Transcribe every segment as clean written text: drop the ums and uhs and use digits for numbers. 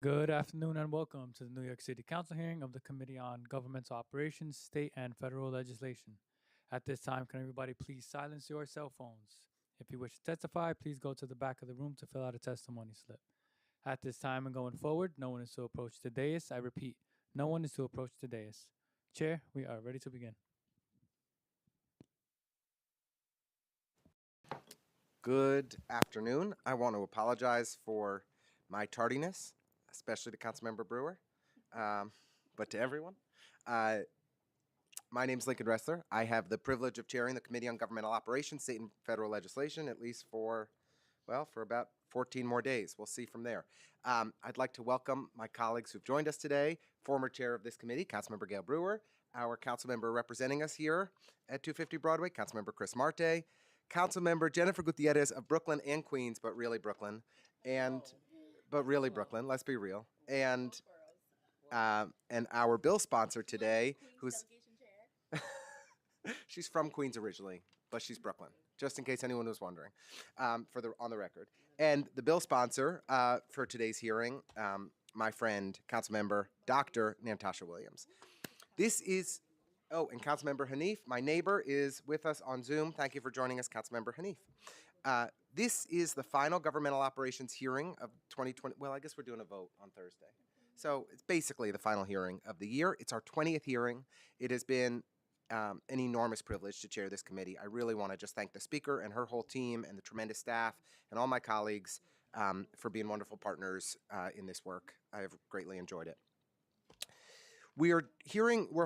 Good afternoon and welcome to the New York City Council hearing of the Committee on Governmental Operations, State and Federal Legislation. At this time, can everybody please silence your cell phones? If you wish to testify, please go to the back of the room to fill out a testimony slip. At this time and going forward, no one is to approach the dais. I repeat, no one is to approach the dais. Chair, we are ready to begin. Good afternoon. I want to apologize for my tardiness, especially to Councilmember Brewer, but to everyone. My name is Lincoln Ressler. I have the privilege of chairing the Committee on Governmental Operations, State and Federal Legislation, at least for about 14 more days. We'll see from there. I'd like to welcome my colleagues who've joined us today. Former chair of this committee, Councilmember Gail Brewer, our council member representing us here at 250 Broadway, Councilmember Chris Marte, Councilmember Jennifer Gutierrez of Brooklyn and Queens, but really Brooklyn, let's be real, and our bill sponsor today, who's she's from Queens originally, but she's Brooklyn, just in case anyone was wondering, on the record. And the bill sponsor for today's hearing, my friend, Councilmember Dr. Natasha Williams. And Councilmember Hanif, my neighbor, is with us on Zoom. Thank you for joining us, Councilmember Hanif. This is the final governmental operations hearing of 2020. Well, I guess we're doing a vote on Thursday. So it's basically the final hearing of the year. It's our 20th hearing. It has been an enormous privilege to chair this committee. I really want to just thank the speaker and her whole team and the tremendous staff and all my colleagues for being wonderful partners in this work. I have greatly enjoyed it. We're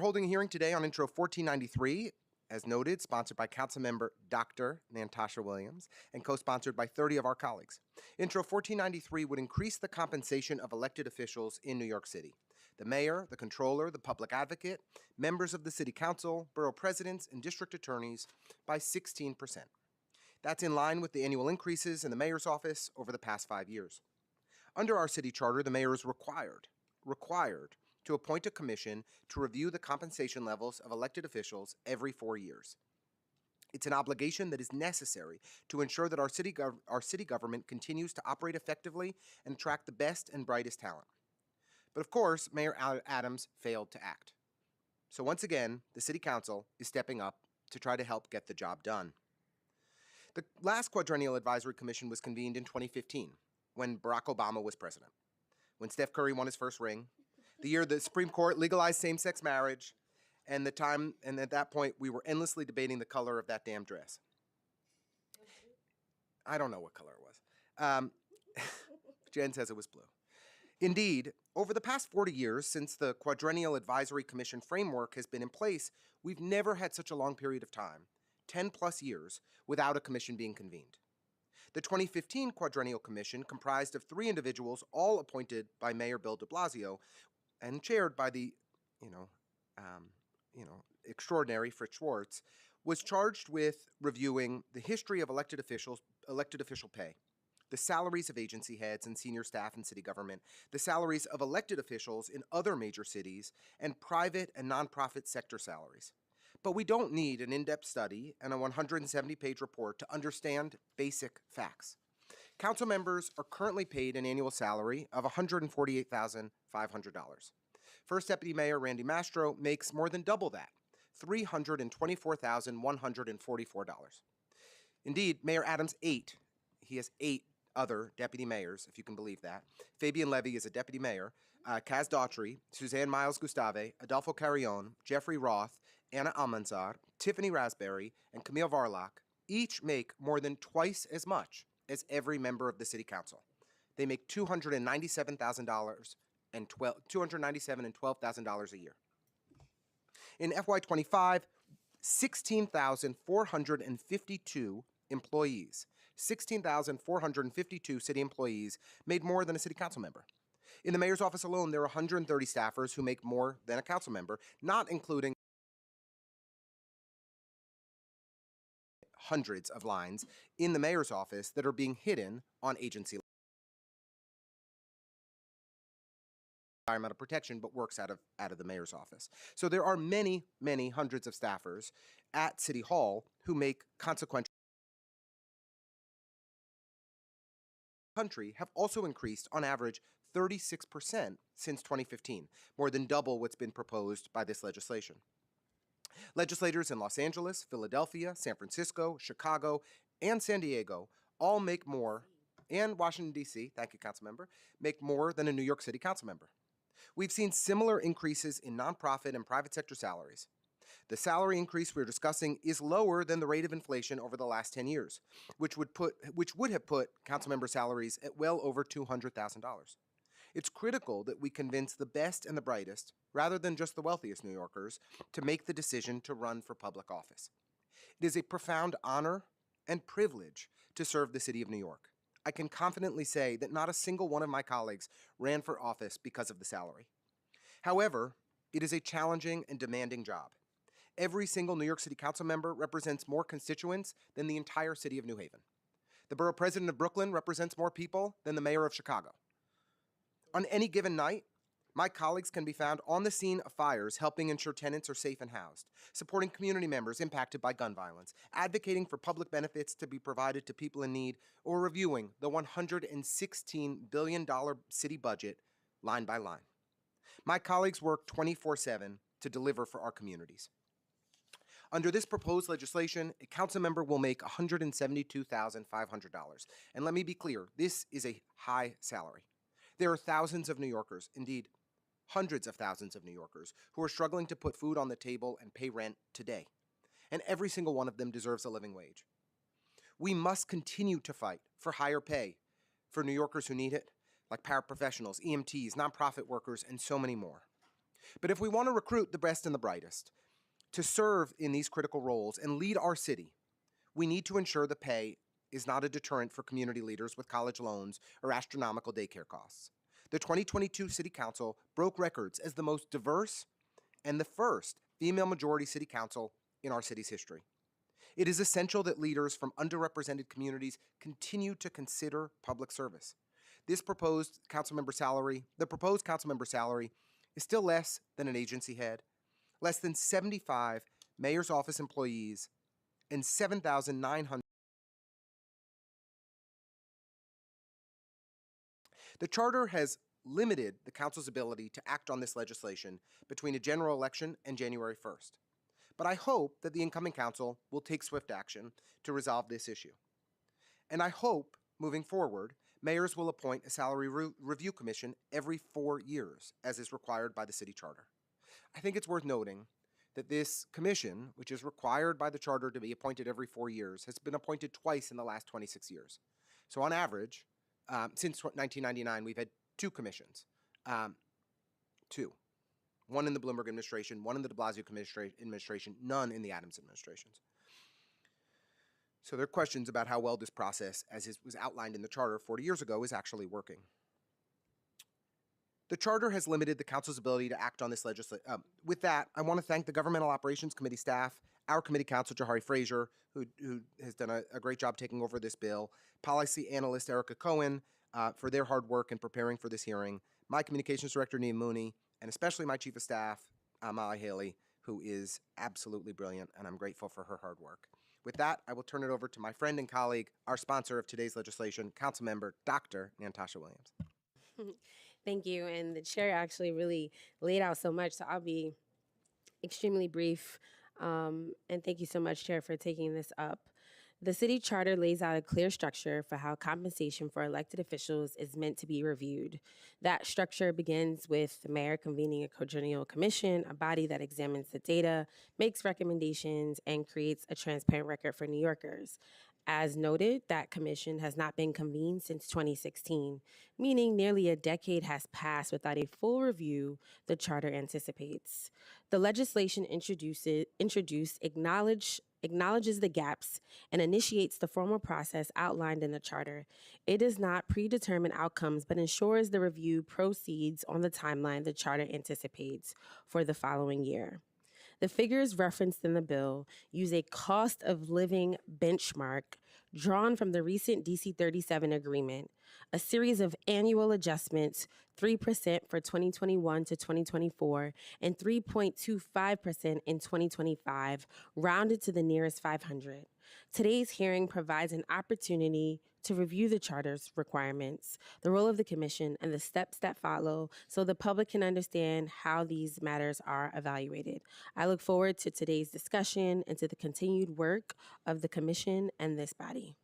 holding a hearing today on Intro 1493, as noted, sponsored by Councilmember Dr. Natasha Williams and co-sponsored by 30 of our colleagues. Intro 1493 would increase the compensation of elected officials in New York City. The mayor, the controller, the public advocate, members of the city council, borough presidents, and district attorneys by 16%. That's in line with the annual increases in the mayor's office over the past 5 years. Under our city charter, the mayor is required to appoint a commission to review the compensation levels of elected officials every 4 years. It's an obligation that is necessary to ensure that our city government continues to operate effectively and attract the best and brightest talent. But of course, Mayor Adams failed to act. So once again, the City Council is stepping up to try to help get the job done. The last Quadrennial Advisory Commission was convened in 2015, when Barack Obama was president, when Steph Curry won his first ring, the year the Supreme Court legalized same-sex marriage, and at that point, we were endlessly debating the color of that damn dress. I don't know what color it was. Jen says it was blue. Indeed, over the past 40 years, since the Quadrennial Advisory Commission framework has been in place, we've never had such a long period of time, 10 plus years, without a commission being convened. The 2015 Quadrennial Commission, comprised of 3 individuals, all appointed by Mayor Bill de Blasio, and chaired by the, extraordinary Fritz Schwartz, was charged with reviewing the history of elected official pay, the salaries of agency heads and senior staff in city government, the salaries of elected officials in other major cities, and private and nonprofit sector salaries. But we don't need an in-depth study and a 170-page report to understand basic facts. Council members are currently paid an annual salary of $148,500. First Deputy Mayor Randy Mastro makes more than double that, $324,144. Indeed, Mayor Adams he has 8 other deputy mayors, if you can believe that. Fabian Levy is a deputy mayor. Kaz Daughtry, Suzanne Miles Gustave, Adolfo Carrion, Jeffrey Roth, Anna Almanzar, Tiffany Raspberry, and Camille Varlock each make more than twice as much as every member of the city council. They make $297,000 and $12,000 a year. In FY25, 16,452 employees, 16,452 city employees made more than a city council member. In the mayor's office alone, there are 130 staffers who make more than a council member, not including hundreds of lines in the mayor's office that are being hidden on agency environmental protection, but works out of the mayor's office. So there are many, many hundreds of staffers at City Hall who make consequential country have also increased on average 36% since 2015, more than double what's been proposed by this legislation. Legislators in Los Angeles, Philadelphia, San Francisco, Chicago, and San Diego all make more, and Washington, D.C., thank you, Councilmember, make more than a New York City council member. We've seen similar increases in nonprofit and private sector salaries. The salary increase we're discussing is lower than the rate of inflation over the last 10 years, which would have put councilmember salaries at well over $200,000. It's critical that we convince the best and the brightest, rather than just the wealthiest New Yorkers, to make the decision to run for public office. It is a profound honor and privilege to serve the city of New York. I can confidently say that not a single one of my colleagues ran for office because of the salary. However, it is a challenging and demanding job. Every single New York City Council member represents more constituents than the entire city of New Haven. The borough president of Brooklyn represents more people than the mayor of Chicago. On any given night, my colleagues can be found on the scene of fires helping ensure tenants are safe and housed, supporting community members impacted by gun violence, advocating for public benefits to be provided to people in need, or reviewing the $116 billion city budget line by line. My colleagues work 24/7 to deliver for our communities. Under this proposed legislation, a council member will make $172,500. And let me be clear, this is a high salary. There are thousands of New Yorkers, indeed hundreds of thousands of New Yorkers, who are struggling to put food on the table and pay rent today. And every single one of them deserves a living wage. We must continue to fight for higher pay for New Yorkers who need it, like paraprofessionals, EMTs, nonprofit workers, and so many more. But if we want to recruit the best and the brightest to serve in these critical roles and lead our city, we need to ensure the pay is not a deterrent for community leaders with college loans or astronomical daycare costs. The 2022 City Council broke records as the most diverse and the first female majority city council in our city's history. It is essential that leaders from underrepresented communities continue to consider public service. The proposed council member salary is still less than an agency head, less than 75 mayor's office employees, and 7,900. The charter has limited the council's ability to act on this legislation between a general election and January 1st. But I hope that the incoming council will take swift action to resolve this issue. And I hope, moving forward, mayors will appoint a salary review commission every 4 years, as is required by the city charter. I think it's worth noting that this commission, which is required by the charter to be appointed every 4 years, has been appointed twice in the last 26 years. So on average, since 1999, we've had 2 commissions. Two. One in the Bloomberg administration, one in the de Blasio administration, none in the Adams administrations. So there are questions about how well this process, as was outlined in the charter 40 years ago, is actually working. The charter has limited the council's ability to act on this legislation. With that, I want to thank the Governmental Operations Committee staff, our committee counsel, Jahari Frazier, who has done a great job taking over this bill, policy analyst Erica Cohen, for their hard work in preparing for this hearing, my communications director, Neem Mooney, and especially my chief of staff, Molly Haley, who is absolutely brilliant, and I'm grateful for her hard work. With that, I will turn it over to my friend and colleague, our sponsor of today's legislation, Councilmember Dr. Natasha Williams. Thank you. And the chair actually really laid out so much, so I'll be extremely brief. And thank you so much, Chair, for taking this up. The city charter lays out a clear structure for how compensation for elected officials is meant to be reviewed. That structure begins with the mayor convening a congenial commission, a body that examines the data, makes recommendations, and creates a transparent record for New Yorkers. As noted, that commission has not been convened since 2016, meaning nearly a decade has passed without a full review the charter anticipates. The legislation introduced acknowledges the gaps and initiates the formal process outlined in the charter. It does not predetermine outcomes, but ensures the review proceeds on the timeline the charter anticipates for the following year. The figures referenced in the bill use a cost of living benchmark drawn from the recent DC 37 agreement, a series of annual adjustments, 3% for 2021 to 2024 and 3.25% in 2025, rounded to the nearest 500. Today's hearing provides an opportunity to review the Charter's requirements, the role of the Commission, and the steps that follow so the public can understand how these matters are evaluated. I look forward to today's discussion and to the continued work of the Commission and this body.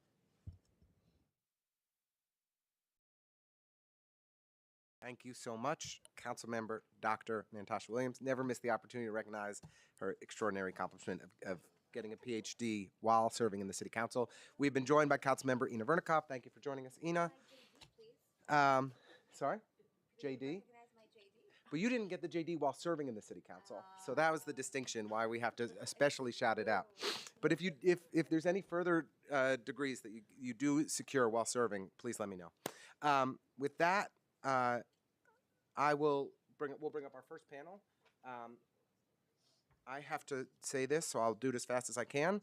Thank you so much, Councilmember Dr. Natasha Williams. Never miss the opportunity to recognize her extraordinary accomplishment of getting a PhD while serving in the City Council. We've been joined by Councilmember Ina Vernikov. Thank you for joining us, Ina. Sorry? JD? But you didn't get the JD while serving in the City Council, so that was the distinction why we have to especially shout it out. But if there's any further degrees that you do secure while serving, please let me know. With that, we'll bring up our first panel. I have to say this, so I'll do it as fast as I can.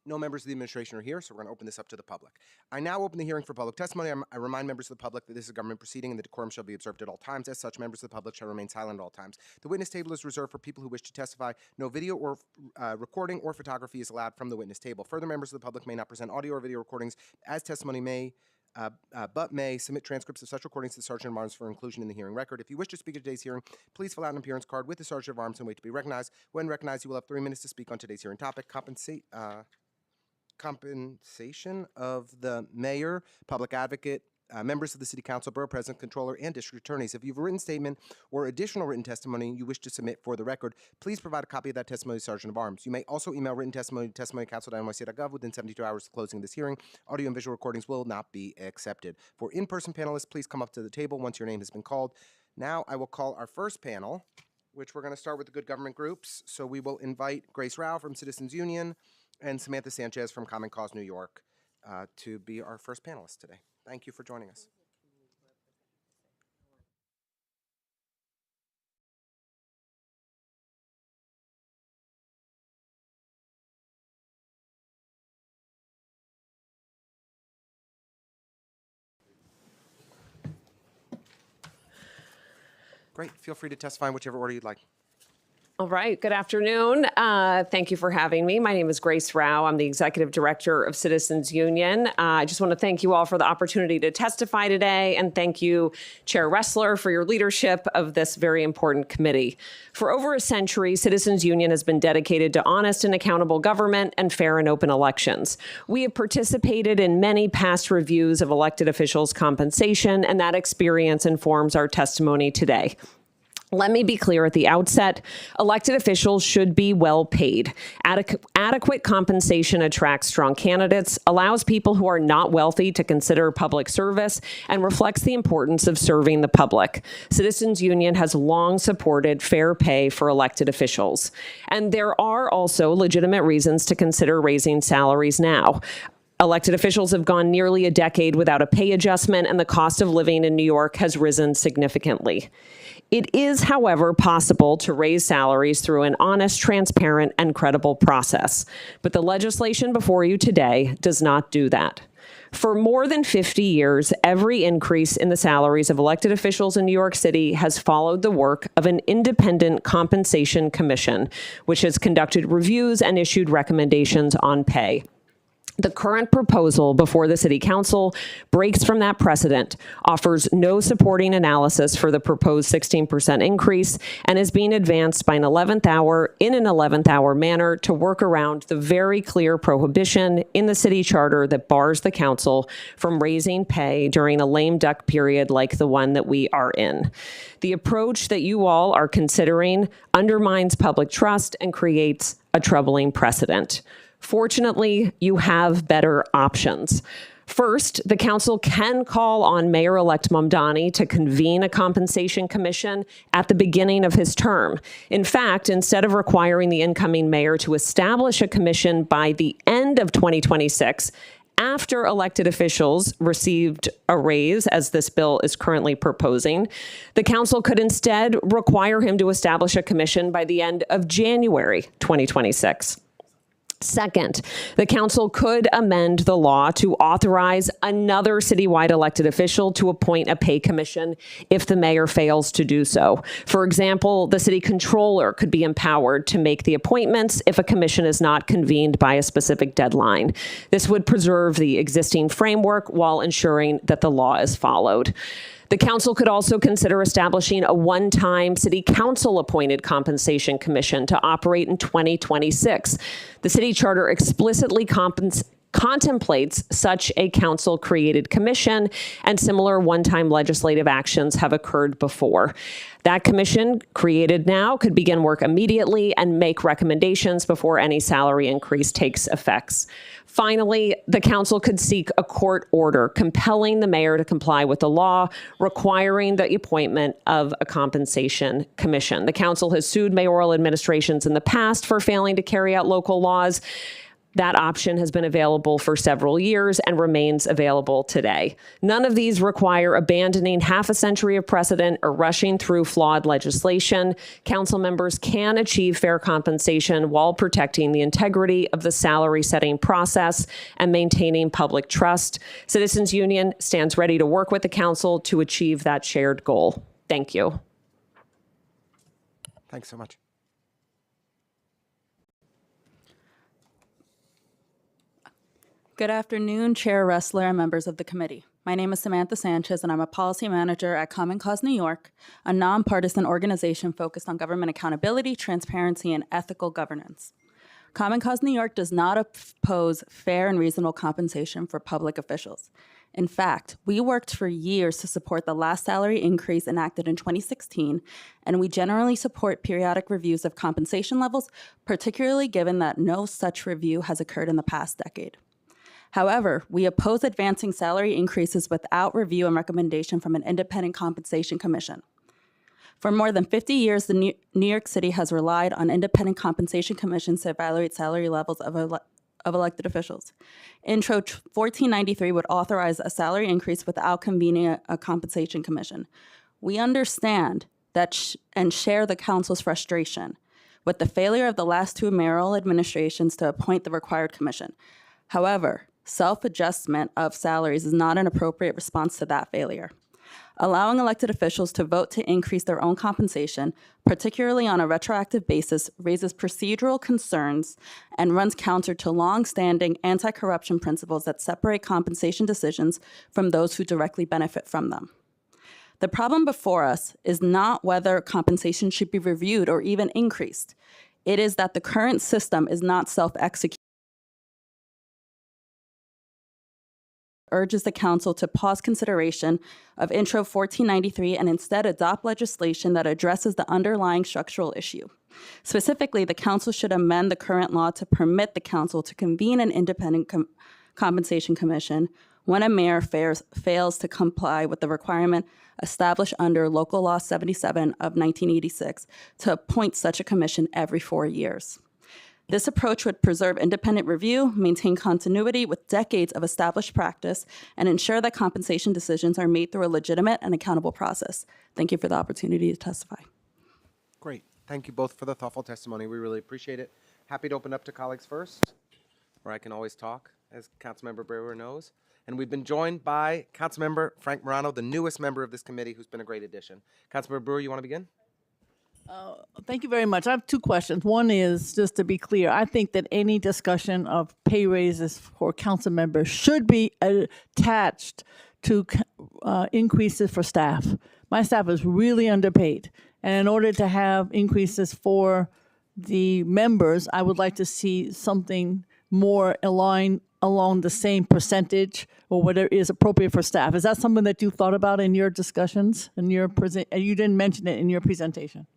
No members of the administration are here, so we're going to open this up to the public. I now open the hearing for public testimony. I remind members of the public that this is a government proceeding and the decorum shall be observed at all times. As such, members of the public shall remain silent at all times. The witness table is reserved for people who wish to testify. No video or recording or photography is allowed from the witness table. Further, members of the public may not present audio or video recordings as testimony but may submit transcripts of such recordings to the Sergeant of Arms for inclusion in the hearing record. If you wish to speak at today's hearing, please fill out an appearance card with the Sergeant of Arms and wait to be recognized. When recognized, you will have 3 minutes to speak on today's hearing topic: compensation of the mayor, public advocate, members of the City Council, Borough President, Controller, and District Attorneys. If you have a written statement or additional written testimony you wish to submit for the record, please provide a copy of that testimony to the Sergeant of Arms. You may also email written testimony to testimony@council.nyc.gov within 72 hours of closing this hearing. Audio and visual recordings will not be accepted. For in-person panelists, please come up to the table once your name has been called. Now I will call our first panel, which we're going to start with the good government groups. So we will invite Grace Rao from Citizens Union and Samantha Sanchez from Common Cause New York to be our first panelists today. Thank you for joining us. Great. Feel free to testify in whichever order you'd like. All right. Good afternoon. Thank you for having me. My name is Grace Rao. I'm the Executive Director of Citizens Union. I just want to thank you all for the opportunity to testify today, and thank you, Chair Ressler, for your leadership of this very important committee. For over a century, Citizens Union has been dedicated to honest and accountable government and fair and open elections. We have participated in many past reviews of elected officials' compensation, and that experience informs our testimony today. Let me be clear at the outset, elected officials should be well paid. Adequate compensation attracts strong candidates, allows people who are not wealthy to consider public service, and reflects the importance of serving the public. Citizens Union has long supported fair pay for elected officials. And there are also legitimate reasons to consider raising salaries now. Elected officials have gone nearly a decade without a pay adjustment, and the cost of living in New York has risen significantly. It is, however, possible to raise salaries through an honest, transparent, and credible process. But the legislation before you today does not do that. For more than 50 years, every increase in the salaries of elected officials in New York City has followed the work of an independent compensation commission, which has conducted reviews and issued recommendations on pay. The current proposal before the City Council breaks from that precedent, offers no supporting analysis for the proposed 16% increase, and is being advanced by an 11th hour manner to work around the very clear prohibition in the city charter that bars the council from raising pay during a lame duck period like the one that we are in. The approach that you all are considering undermines public trust and creates a troubling precedent. Fortunately, you have better options. First, the council can call on Mayor-elect Mamdani to convene a compensation commission at the beginning of his term. In fact, instead of requiring the incoming mayor to establish a commission by the end of 2026, after elected officials received a raise, as this bill is currently proposing, the council could instead require him to establish a commission by the end of January 2026. Second, the council could amend the law to authorize another citywide elected official to appoint a pay commission if the mayor fails to do so. For example, the city controller could be empowered to make the appointments if a commission is not convened by a specific deadline. This would preserve the existing framework while ensuring that the law is followed. The council could also consider establishing a one-time city council-appointed compensation commission to operate in 2026. The city charter explicitly contemplates such a council-created commission, and similar one-time legislative actions have occurred before. That commission, created now, could begin work immediately and make recommendations before any salary increase takes effect. Finally, the council could seek a court order compelling the mayor to comply with the law, requiring the appointment of a compensation commission. The council has sued mayoral administrations in the past for failing to carry out local laws. That option has been available for several years and remains available today. None of these require abandoning half a century of precedent or rushing through flawed legislation. Council members can achieve fair compensation while protecting the integrity of the salary setting process and maintaining public trust. Citizens Union stands ready to work with the council to achieve that shared goal. Thank you. Thanks so much. Good afternoon, Chair Ressler and members of the committee. My name is Samantha Sanchez, and I'm a policy manager at Common Cause New York, a nonpartisan organization focused on government accountability, transparency, and ethical governance. Common Cause New York does not oppose fair and reasonable compensation for public officials. In fact, we worked for years to support the last salary increase enacted in 2016, and we generally support periodic reviews of compensation levels, particularly given that no such review has occurred in the past decade. However, we oppose advancing salary increases without review and recommendation from an independent compensation commission. For more than 50 years, the New York City has relied on independent compensation commissions to evaluate salary levels of elected officials. Intro 1493 would authorize a salary increase without convening a compensation commission. We understand that and share the council's frustration with the failure of the last two mayoral administrations to appoint the required commission. However, self-adjustment of salaries is not an appropriate response to that failure. Allowing elected officials to vote to increase their own compensation, particularly on a retroactive basis, raises procedural concerns and runs counter to long-standing anti-corruption principles that separate compensation decisions from those who directly benefit from them. The problem before us is not whether compensation should be reviewed or even increased. It is that the current system is not self-executing. Urges the council to pause consideration of Intro 1493 and instead adopt legislation that addresses the underlying structural issue. Specifically, the council should amend the current law to permit the council to convene an independent compensation commission when a mayor fails to comply with the requirement established under Local Law 77 of 1986 to appoint such a commission every 4 years. This approach would preserve independent review, maintain continuity with decades of established practice, and ensure that compensation decisions are made through a legitimate and accountable process. Thank you for the opportunity to testify. Great. Thank you both for the thoughtful testimony. We really appreciate it. Happy to open up to colleagues first, where I can always talk, as Councilmember Brewer knows. And we've been joined by Councilmember Frank Morano, the newest member of this committee, who's been a great addition. Councilmember Brewer, you want to begin? Thank you very much. I have two questions. One is, just to be clear, I think that any discussion of pay raises for council members should be attached to increases for staff. My staff is really underpaid. And in order to have increases for the members, I would like to see something more aligned along the same percentage or whatever is appropriate for staff. Is that something that you thought about in your discussions? In your you didn't mention it in your presentation.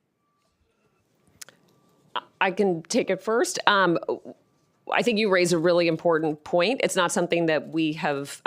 I can take it first. I think you raise a really important point. It's not something that we have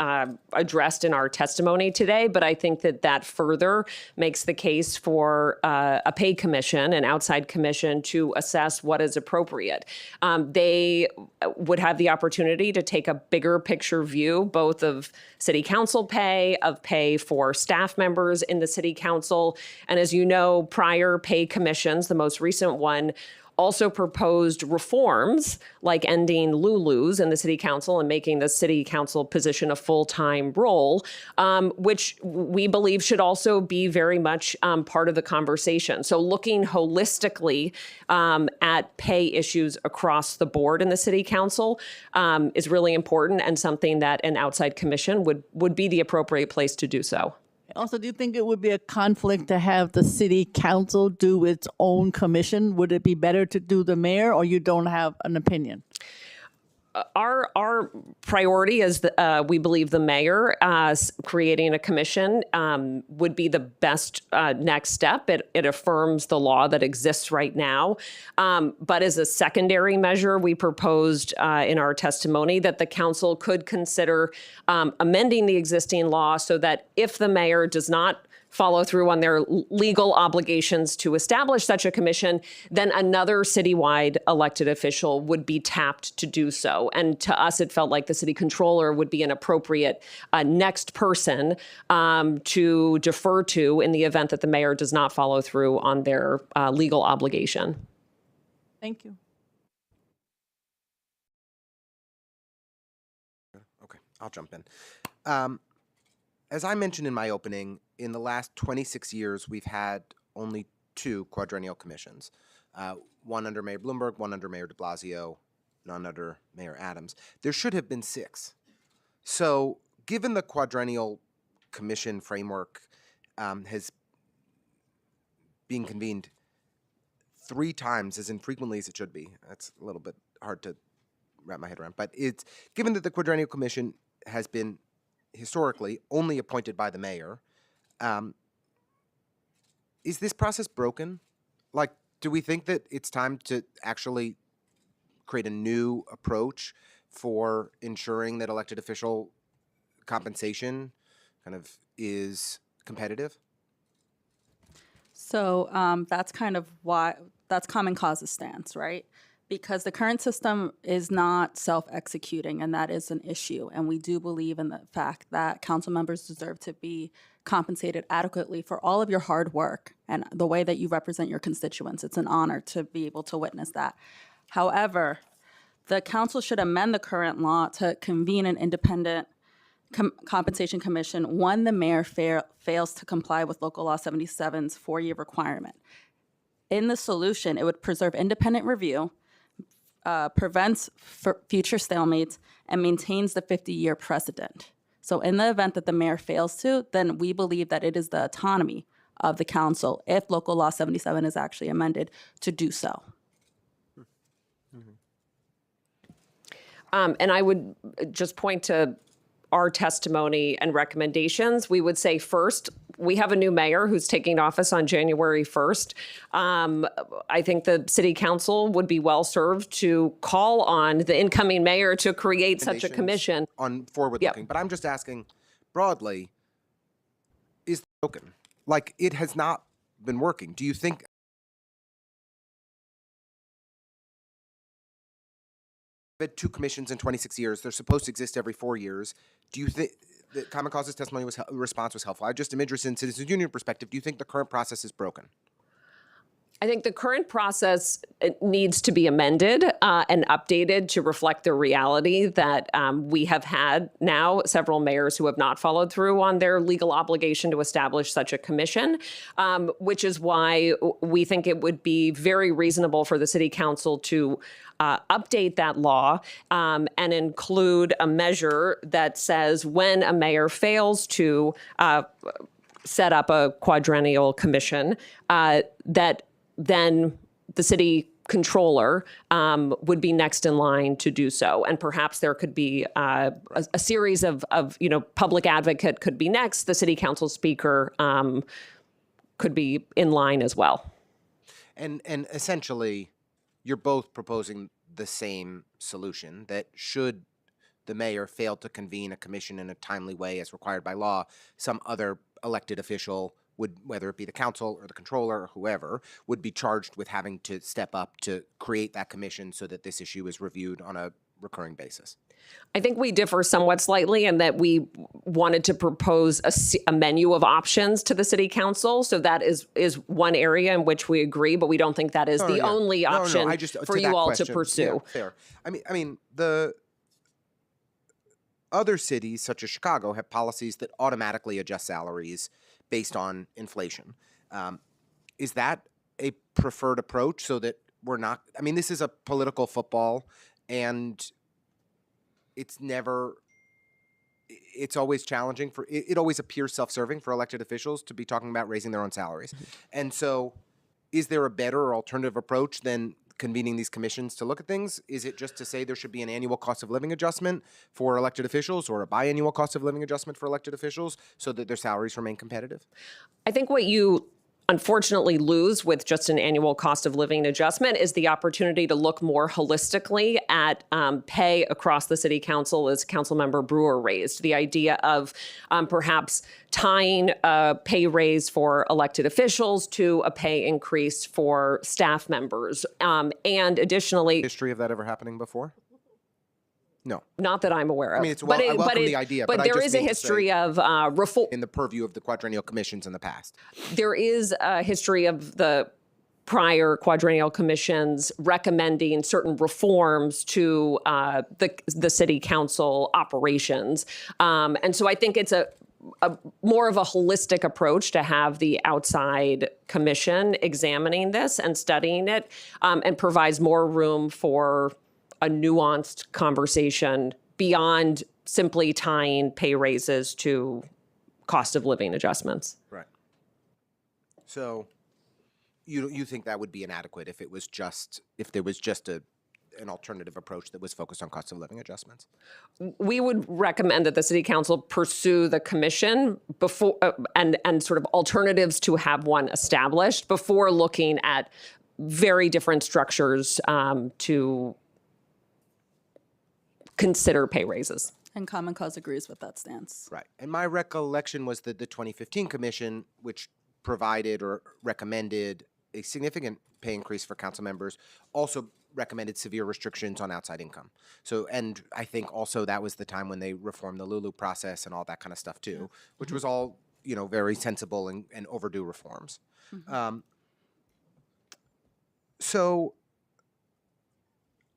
addressed in our testimony today, but I think that that further makes the case for a pay commission, an outside commission, to assess what is appropriate. They would have the opportunity to take a bigger picture view, both of city council pay, of pay for staff members in the city council. And as you know, prior pay commissions, the most recent one, also proposed reforms like ending Lulus in the city council and making the city council position a full-time role, which we believe should also be very much part of the conversation. So looking holistically at pay issues across the board in the city council is really important, and something that an outside commission would be the appropriate place to do so. Also, do you think it would be a conflict to have the city council do its own commission? Would it be better to do the mayor, or you don't have an opinion? Our priority is, we believe, the mayor creating a commission would be the best next step. It affirms the law that exists right now. But as a secondary measure, we proposed in our testimony that the council could consider amending the existing law so that if the mayor does not follow through on their legal obligations to establish such a commission, then another citywide elected official would be tapped to do so. And to us, it felt like the city controller would be an appropriate next person to defer to in the event that the mayor does not follow through on their legal obligation. Thank you. Okay, I'll jump in. As I mentioned in my opening, in the last 26 years, we've had only 2 quadrennial commissions, one under Mayor Bloomberg, one under Mayor de Blasio, none under Mayor Adams. There should have been 6. So given the quadrennial commission framework has been convened 3 times as infrequently as it should be, that's a little bit hard to wrap my head around, but it's given that the quadrennial commission has been historically only appointed by the mayor, is this process broken? Like, do we think that it's time to actually create a new approach for ensuring that elected official compensation kind of is competitive? So that's kind of why, that's Common Cause's stance, right? Because the current system is not self-executing, and that is an issue. And we do believe in the fact that council members deserve to be compensated adequately for all of your hard work and the way that you represent your constituents. It's an honor to be able to witness that. However, the council should amend the current law to convene an independent compensation commission when the mayor fails to comply with Local Law 77's 4-year requirement. In the solution, it would preserve independent review, prevents future stalemates, and maintains the 50-year precedent. So in the event that the mayor fails to, then we believe that it is the autonomy of the council, if Local Law 77 is actually amended, to do so. And I would just point to our testimony and recommendations. We would say, first, we have a new mayor who's taking office on January 1st. I think the city council would be well served to call on the incoming mayor to create such a commission. On forward-looking, but I'm just asking broadly, is it broken? Like, it has not been working. Do you think had 2 commissions in 26 years. They're supposed to exist every 4 years. Do you think the Common Cause's testimony response was helpful? I just am interested in Citizens Union perspective. Do you think the current process is broken? I think the current process needs to be amended and updated to reflect the reality that we have had now several mayors who have not followed through on their legal obligation to establish such a commission, which is why we think it would be very reasonable for the city council to update that law and include a measure that says when a mayor fails to set up a quadrennial commission, that then the city controller would be next in line to do so. And perhaps there could be a series of, public advocate could be next. The city council speaker could be in line as well. And essentially, you're both proposing the same solution, that should the mayor fail to convene a commission in a timely way as required by law, some other elected official would, whether it be the council or the controller or whoever, would be charged with having to step up to create that commission so that this issue is reviewed on a recurring basis? I think we differ somewhat slightly in that we wanted to propose a menu of options to the city council. So that is one area in which we agree, but we don't think that is the only option for you all to pursue. Yeah, fair. I mean, the other cities, such as Chicago, have policies that automatically adjust salaries based on inflation. Is that a preferred approach so that we're not, I mean, this is a political football, and it's always challenging it always appears self-serving for elected officials to be talking about raising their own salaries. And so is there a better or alternative approach than convening these commissions to look at things? Is it just to say there should be an annual cost of living adjustment for elected officials or a biannual cost of living adjustment for elected officials so that their salaries remain competitive? I think what you unfortunately lose with just an annual cost of living adjustment is the opportunity to look more holistically at pay across the city council, as Councilmember Brewer raised. The idea of perhaps tying a pay raise for elected officials to a pay increase for staff members. And additionally— History of that ever happening before? No. Not that I'm aware of. I mean, I welcome the idea, but I there just is a mean to history say, of reform. in the purview of the quadrennial commissions in the past. There is a history of the prior quadrennial commissions recommending certain reforms to the city council operations. And so I think it's a more of a holistic approach to have the outside commission examining this and studying it, and provides more room for a nuanced conversation beyond simply tying pay raises to cost of living adjustments. Right. So you think that would be inadequate if there was just an alternative approach that was focused on cost of living adjustments? We would recommend that the city council pursue the commission before and sort of alternatives to have one established before looking at very different structures to consider pay raises. And Common Cause agrees with that stance. Right. And my recollection was that the 2015 commission, which provided or recommended a significant pay increase for council members, also recommended severe restrictions on outside income. So, and I think also that was the time when they reformed the Lulu process and all that kind of stuff too, which was all, very sensible and overdue reforms. So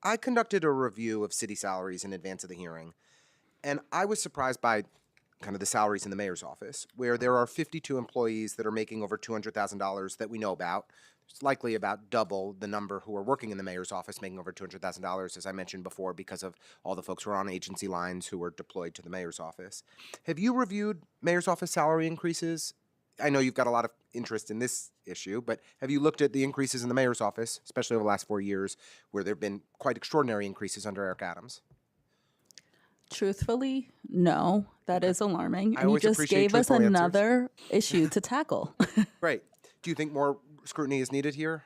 I conducted a review of city salaries in advance of the hearing, and I was surprised by kind of the salaries in the mayor's office, where there are 52 employees that are making over $200,000 that we know about. It's likely about double the number who are working in the mayor's office making over $200,000, as I mentioned before, because of all the folks who are on agency lines who are deployed to the mayor's office. Have you reviewed mayor's office salary increases? I know you've got a lot of interest in this issue, but have you looked at the increases in the mayor's office, especially over the last 4 years, where there have been quite extraordinary increases under Eric Adams? Truthfully, no. That is alarming. I And you always just appreciate gave us truthful answers. another issue to tackle. Right. Do you think more scrutiny is needed here?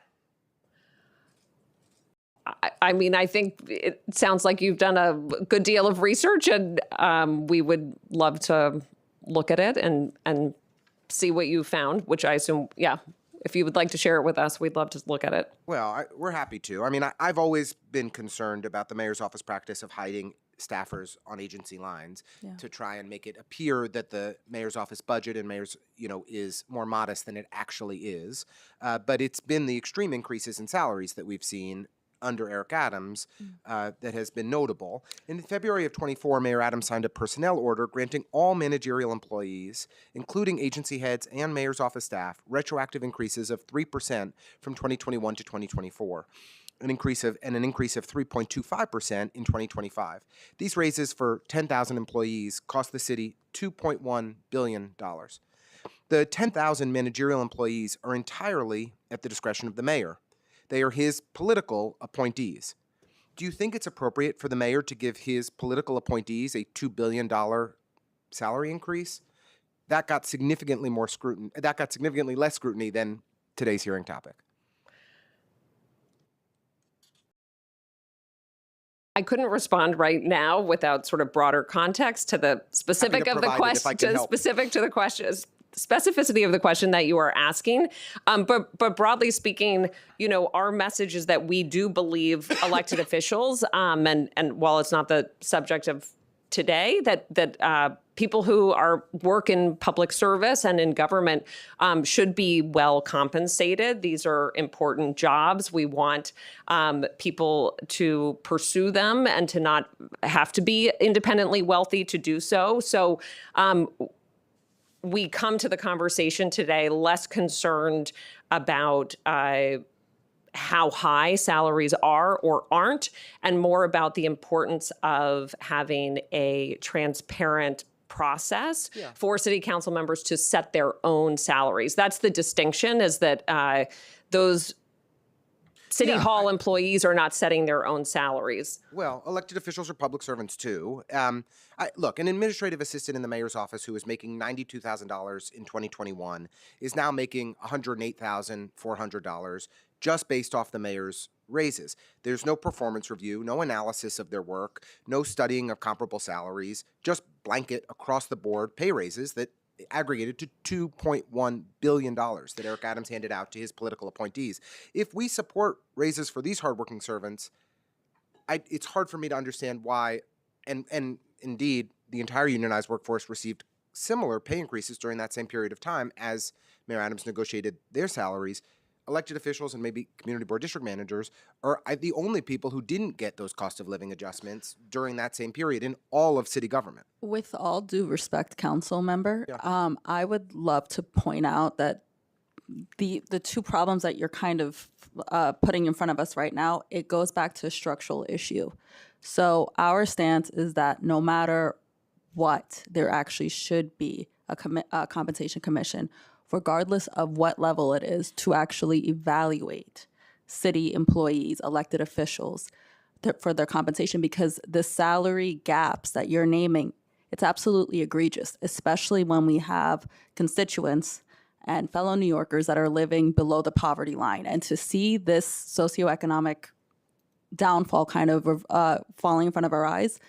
I mean, I think it sounds like you've done a good deal of research, and we would love to look at it and see what you found, which I assume, if you would like to share it with us, we'd love to look at it. Well, we're happy to. I mean, I've always been concerned about the mayor's office practice of hiding staffers on agency lines to try and make it appear that the mayor's office budget and mayor's, is more modest than it actually is. But it's been the extreme increases in salaries that we've seen under Eric Adams that has been notable. In February of 24, Mayor Adams signed a personnel order granting all managerial employees, including agency heads and mayor's office staff, retroactive increases of 3% from 2021 to 2024. An increase of 3.25% in 2025. These raises for 10,000 employees cost the city $2.1 billion. The 10,000 managerial employees are entirely at the discretion of the mayor. They are his political appointees. Do you think it's appropriate for the mayor to give his political appointees a $2 billion salary increase? That got significantly more scrutiny. That got significantly less scrutiny than today's hearing topic. I couldn't respond right now without sort of broader context to the specific of the question, specific to the questions. specificity of the question that you are asking. But broadly speaking, our message is that we do believe elected officials, and while it's not the subject of today, that people who work in public service and in government should be well compensated. These are important jobs. We want people to pursue them and to not have to be independently wealthy to do so. So we come to the conversation today less concerned about how high salaries are or aren't, and more about the importance of having a transparent process for city council members to set their own salaries. That's the distinction, is that those city hall employees are not setting their own salaries. Well, elected officials are public servants too. Look, an administrative assistant in the mayor's office who was making $92,000 in 2021 is now making $108,400 just based off the mayor's raises. There's no performance review, no analysis of their work, no studying of comparable salaries, just blanket across the board pay raises that aggregated to $2.1 billion that Eric Adams handed out to his political appointees. If we support raises for these hardworking servants, it's hard for me to understand why, and indeed, the entire unionized workforce received similar pay increases during that same period of time as Mayor Adams negotiated their salaries. Elected officials and maybe community board district managers are the only people who didn't get those cost of living adjustments during that same period in all of city government. With all due respect, council member, I would love to point out that the two problems that you're kind of putting in front of us right now, it goes back to a structural issue. So our stance is that no matter what, there actually should be a compensation commission, regardless of what level it is, to actually evaluate city employees, elected officials for their compensation, because the salary gaps that you're naming, it's absolutely egregious, especially when we have constituents and fellow New Yorkers that are living below the poverty line. And to see this socioeconomic downfall kind of falling in front of our eyes,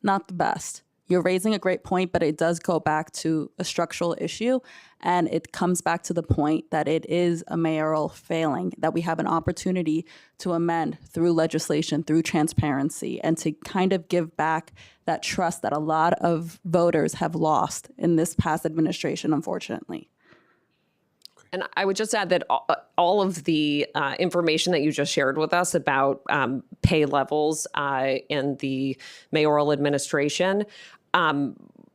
not the best. You're raising a great point, but it does go back to a structural issue. And it comes back to the point that it is a mayoral failing, that we have an opportunity to amend through legislation, through transparency, and to kind of give back that trust that a lot of voters have lost in this past administration, unfortunately. And I would just add that all of the information that you just shared with us about pay levels in the mayoral administration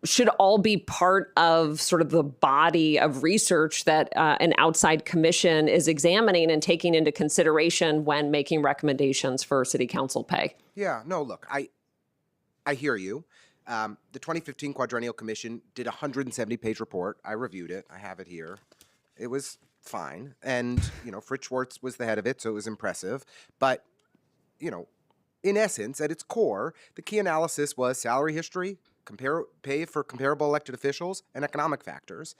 should all be part of sort of the body of research that an outside commission is examining and taking into consideration when making recommendations for city council pay. Yeah, no, look, I hear you. The 2015 Quadrennial Commission did a 170-page report. I reviewed it. I have it here. It was fine. And, Fritz Schwartz was the head of it, so it was impressive. But, in essence, at its core, the key analysis was salary history, pay for comparable elected officials, and economic factors.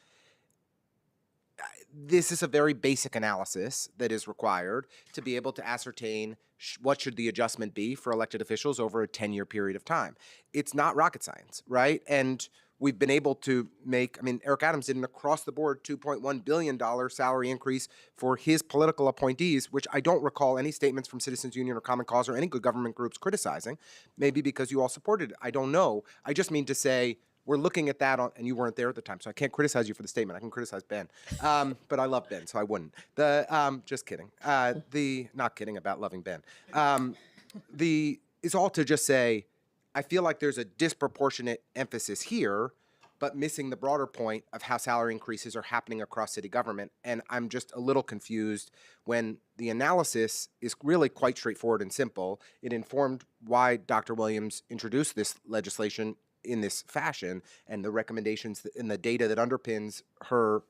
This is a very basic analysis that is required to be able to ascertain what should the adjustment be for elected officials over a 10-year period of time. It's not rocket science, right? And we've been able to make, Eric Adams did an across-the-board $2.1 billion salary increase for his political appointees, which I don't recall any statements from Citizens Union or Common Cause or any good government groups criticizing, maybe because you all supported it. I don't know. I just mean to say we're looking at that, and you weren't there at the time, so I can't criticize you for the statement. I can criticize Ben. But I love Ben, so I wouldn't. Just kidding. Not kidding about loving Ben. Is all to just say, I feel like there's a disproportionate emphasis here, but missing the broader point of how salary increases are happening across city government. And I'm just a little confused when the analysis is really quite straightforward and simple. It informed why Dr. Williams introduced this legislation in this fashion, and the recommendations and the data that underpins her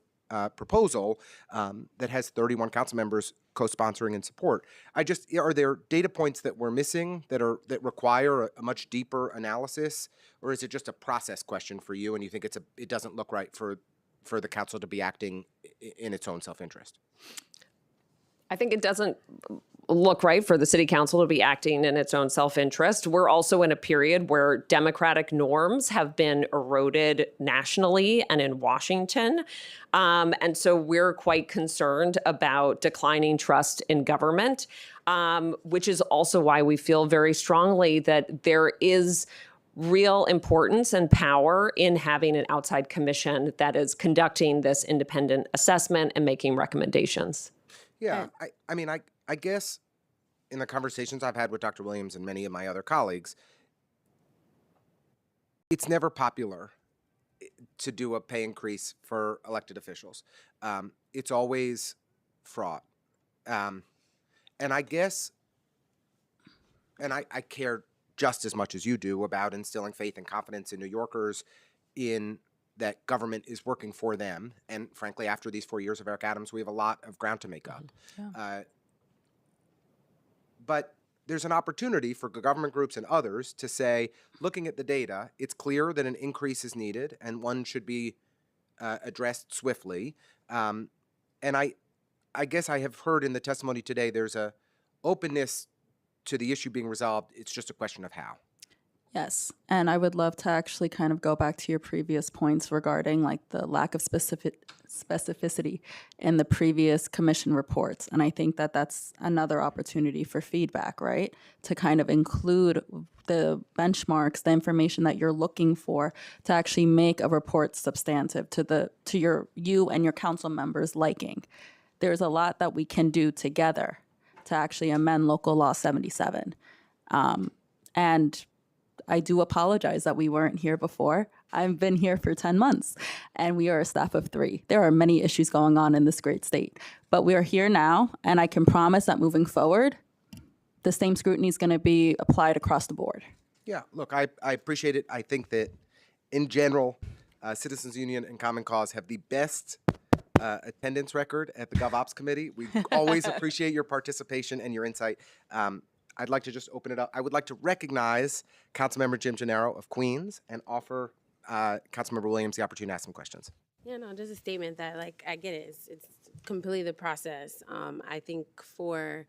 proposal that has 31 council members co-sponsoring and support. Are there data points that we're missing that require a much deeper analysis, or is it just a process question for you and you think it doesn't look right for the council to be acting in its own self-interest? I think it doesn't look right for the city council to be acting in its own self-interest. We're also in a period where democratic norms have been eroded nationally and in Washington. And so we're quite concerned about declining trust in government, which is also why we feel very strongly that there is real importance and power in having an outside commission that is conducting this independent assessment and making recommendations. Yeah, I mean, I guess in the conversations I've had with Dr. Williams and many of my other colleagues, it's never popular to do a pay increase for elected officials. It's always fraught. And I guess, and I care just as much as you do about instilling faith and confidence in New Yorkers in that government is working for them. And frankly, after these 4 years of Eric Adams, we have a lot of ground to make up. But there's an opportunity for government groups and others to say, looking at the data, it's clear that an increase is needed and one should be addressed swiftly. And I guess I have heard in the testimony today there's a openness to the issue being resolved. It's just a question of how. Yes, and I would love to actually kind of go back to your previous points regarding like the lack of specificity in the previous commission reports. And I think that that's another opportunity for feedback, right? To kind of include the benchmarks, the information that you're looking for to actually make a report substantive to you and your council members' liking. There's a lot that we can do together to actually amend local law 77. And I do apologize that we weren't here before. I've been here for 10 months and we are a staff of 3. There are many issues going on in this great state, but we are here now. And I can promise that moving forward, the same scrutiny is going to be applied across the board. Yeah, look, I appreciate it. I think that in general, Citizens Union and Common Cause have the best attendance record at the GovOps Committee. We always appreciate your participation and your insight. I'd like to just open it up. I would like to recognize Councilmember Jim Gennaro of Queens and offer Councilmember Williams the opportunity to ask some questions. Yeah, no, just a statement that, like, I get it. It's completely the process. I think for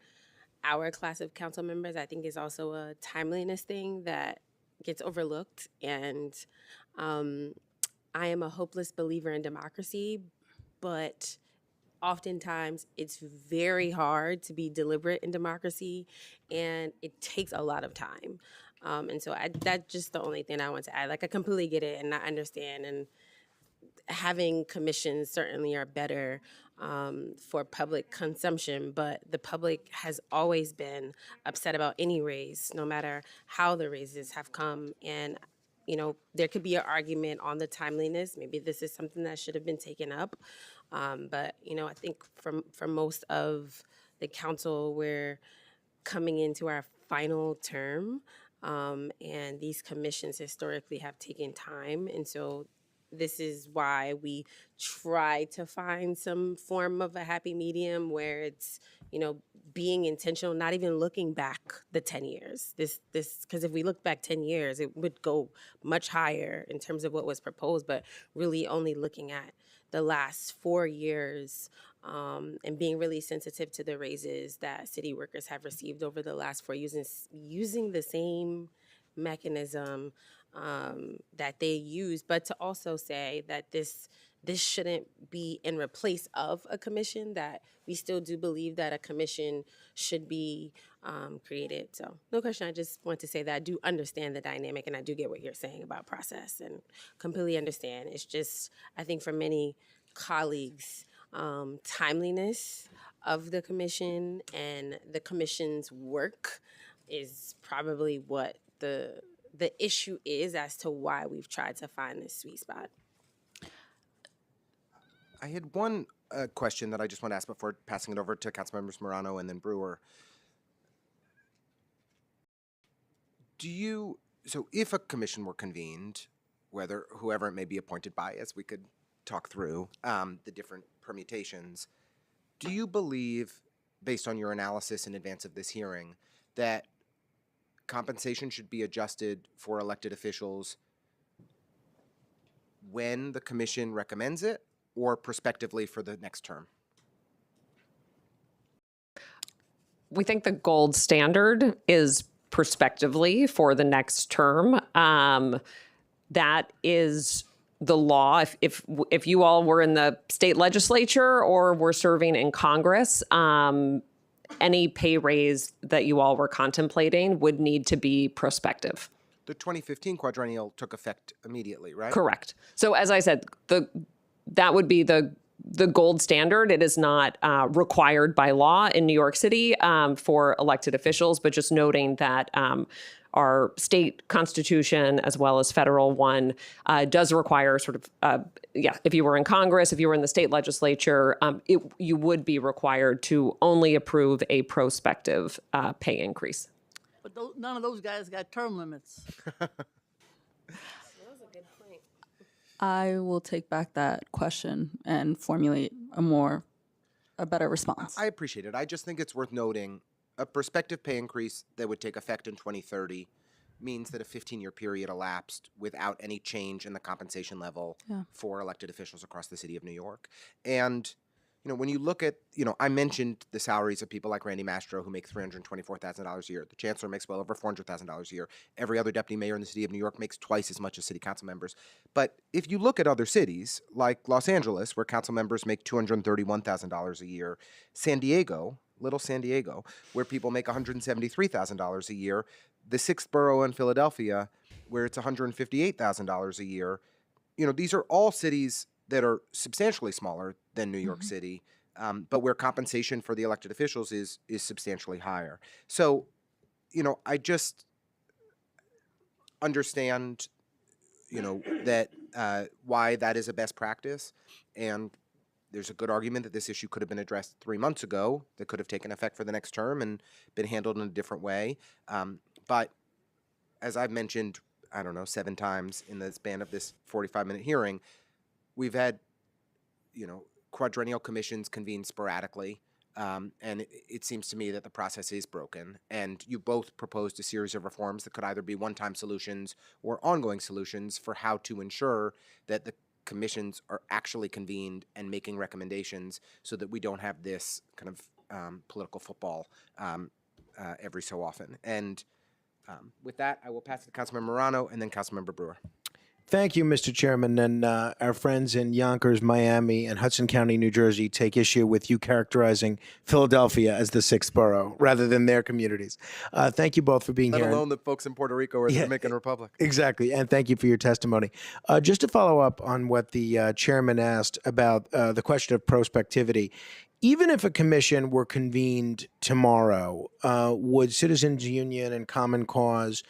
our class of council members, I think it's also a timeliness thing that gets overlooked. And I am a hopeless believer in democracy, but oftentimes it's very hard to be deliberate in democracy, and it takes a lot of time. And so that's just the only thing I want to add. Like, I completely get it and I understand. And having commissions certainly are better for public consumption, but the public has always been upset about any raise, no matter how the raises have come. And there could be an argument on the timeliness. Maybe this is something that should have been taken up. But I think for most of the council, we're coming into our final term, and these commissions historically have taken time. And so this is why we try to find some form of a happy medium where it's, being intentional, not even looking back the 10 years. This, because if we look back 10 years, it would go much higher in terms of what was proposed, but really only looking at the last 4 years and being really sensitive to the raises that city workers have received over the last 4 years, using the same mechanism that they use, but to also say that this shouldn't be in replace of a commission, that we still do believe that a commission should be created. So no question, I just want to say that I do understand the dynamic and I do get what you're saying about process and completely understand. It's just, I think for many colleagues, timeliness of the commission and the commission's work is probably what the issue is as to why we've tried to find this sweet spot. I had one question that I just want to ask before passing it over to Councilmembers Morano and then Brewer. So if a commission were convened, whoever it may be appointed by, as we could talk through the different permutations, do you believe, based on your analysis in advance of this hearing, that compensation should be adjusted for elected officials when the commission recommends it, or prospectively for the next term? We think the gold standard is prospectively for the next term. That is the law. If you all were in the state legislature or were serving in Congress, any pay raise that you all were contemplating would need to be prospective. The 2015 quadrennial took effect immediately, right? Correct. So as I said, that would be the gold standard. It is not required by law in New York City for elected officials, but just noting that our state constitution, as well as federal one, does require sort of, if you were in Congress, if you were in the state legislature, you would be required to only approve a prospective pay increase. But none of those guys got term limits. I will take back that question and formulate a better response. I appreciate it. I just think it's worth noting a prospective pay increase that would take effect in 2030 means that a 15-year period elapsed without any change in the compensation level for elected officials across the city of New York. And when you look at, I mentioned the salaries of people like Randy Mastro who make $324,000 a year. The chancellor makes well over $400,000 a year. Every other deputy mayor in the city of New York makes twice as much as city council members. But if you look at other cities like Los Angeles, where council members make $231,000 a year, San Diego, little San Diego, where people make $173,000 a year, the sixth borough in Philadelphia, where it's $158,000 a year, these are all cities that are substantially smaller than New York City, but where compensation for the elected officials is substantially higher. So, I just understand, that why that is a best practice, and there's a good argument that this issue could have been addressed 3 months ago, that could have taken effect for the next term and been handled in a different way. But as I've mentioned, 7 times in the span of this 45-minute hearing, we've had, quadrennial commissions convene sporadically, and it seems to me that the process is broken. And you both proposed a series of reforms that could either be one-time solutions or ongoing solutions for how to ensure that the commissions are actually convened and making recommendations so that we don't have this kind of political football every so often. And with that, I will pass it to Councilmember Morano and then Councilmember Brewer. Thank you, Mr. Chairman. And our friends in Yonkers, Miami, and Hudson County, New Jersey take issue with you characterizing Philadelphia as the sixth borough rather than their communities. Thank you both for being Let here. alone the folks in Puerto Rico or the Dominican Republic. Exactly. And thank you for your testimony. Just to follow up on what the chairman asked about the question of prospectivity, even if a commission were convened tomorrow, would Citizens Union and Common Cause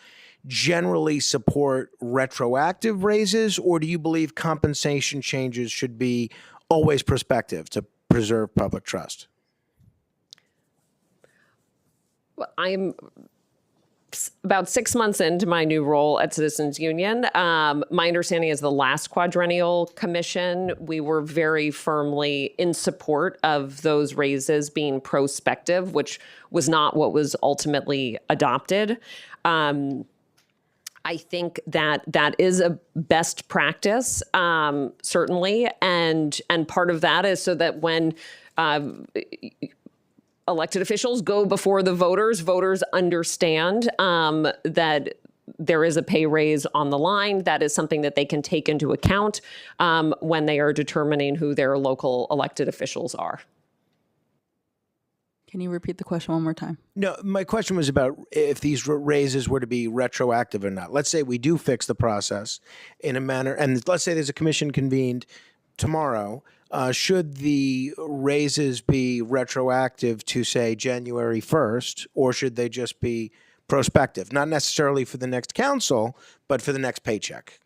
generally support retroactive raises, or do you believe compensation changes should be always prospective to preserve public trust? Well, I'm about 6 months into my new role at Citizens Union. My understanding is the last quadrennial commission, we were very firmly in support of those raises being prospective, which was not what was ultimately adopted. I think that is a best practice, certainly, and part of that is so that when elected officials go before the voters understand that there is a pay raise on the line. That is something that they can take into account when they are determining who their local elected officials are. Can you repeat the question one more time? No, my question was about if these raises were to be retroactive or not. Let's say we do fix the process in a manner, and let's say there's a commission convened tomorrow. Should the raises be retroactive to, say, January 1st, or should they just be prospective? Not necessarily for the next council, but for the next paycheck.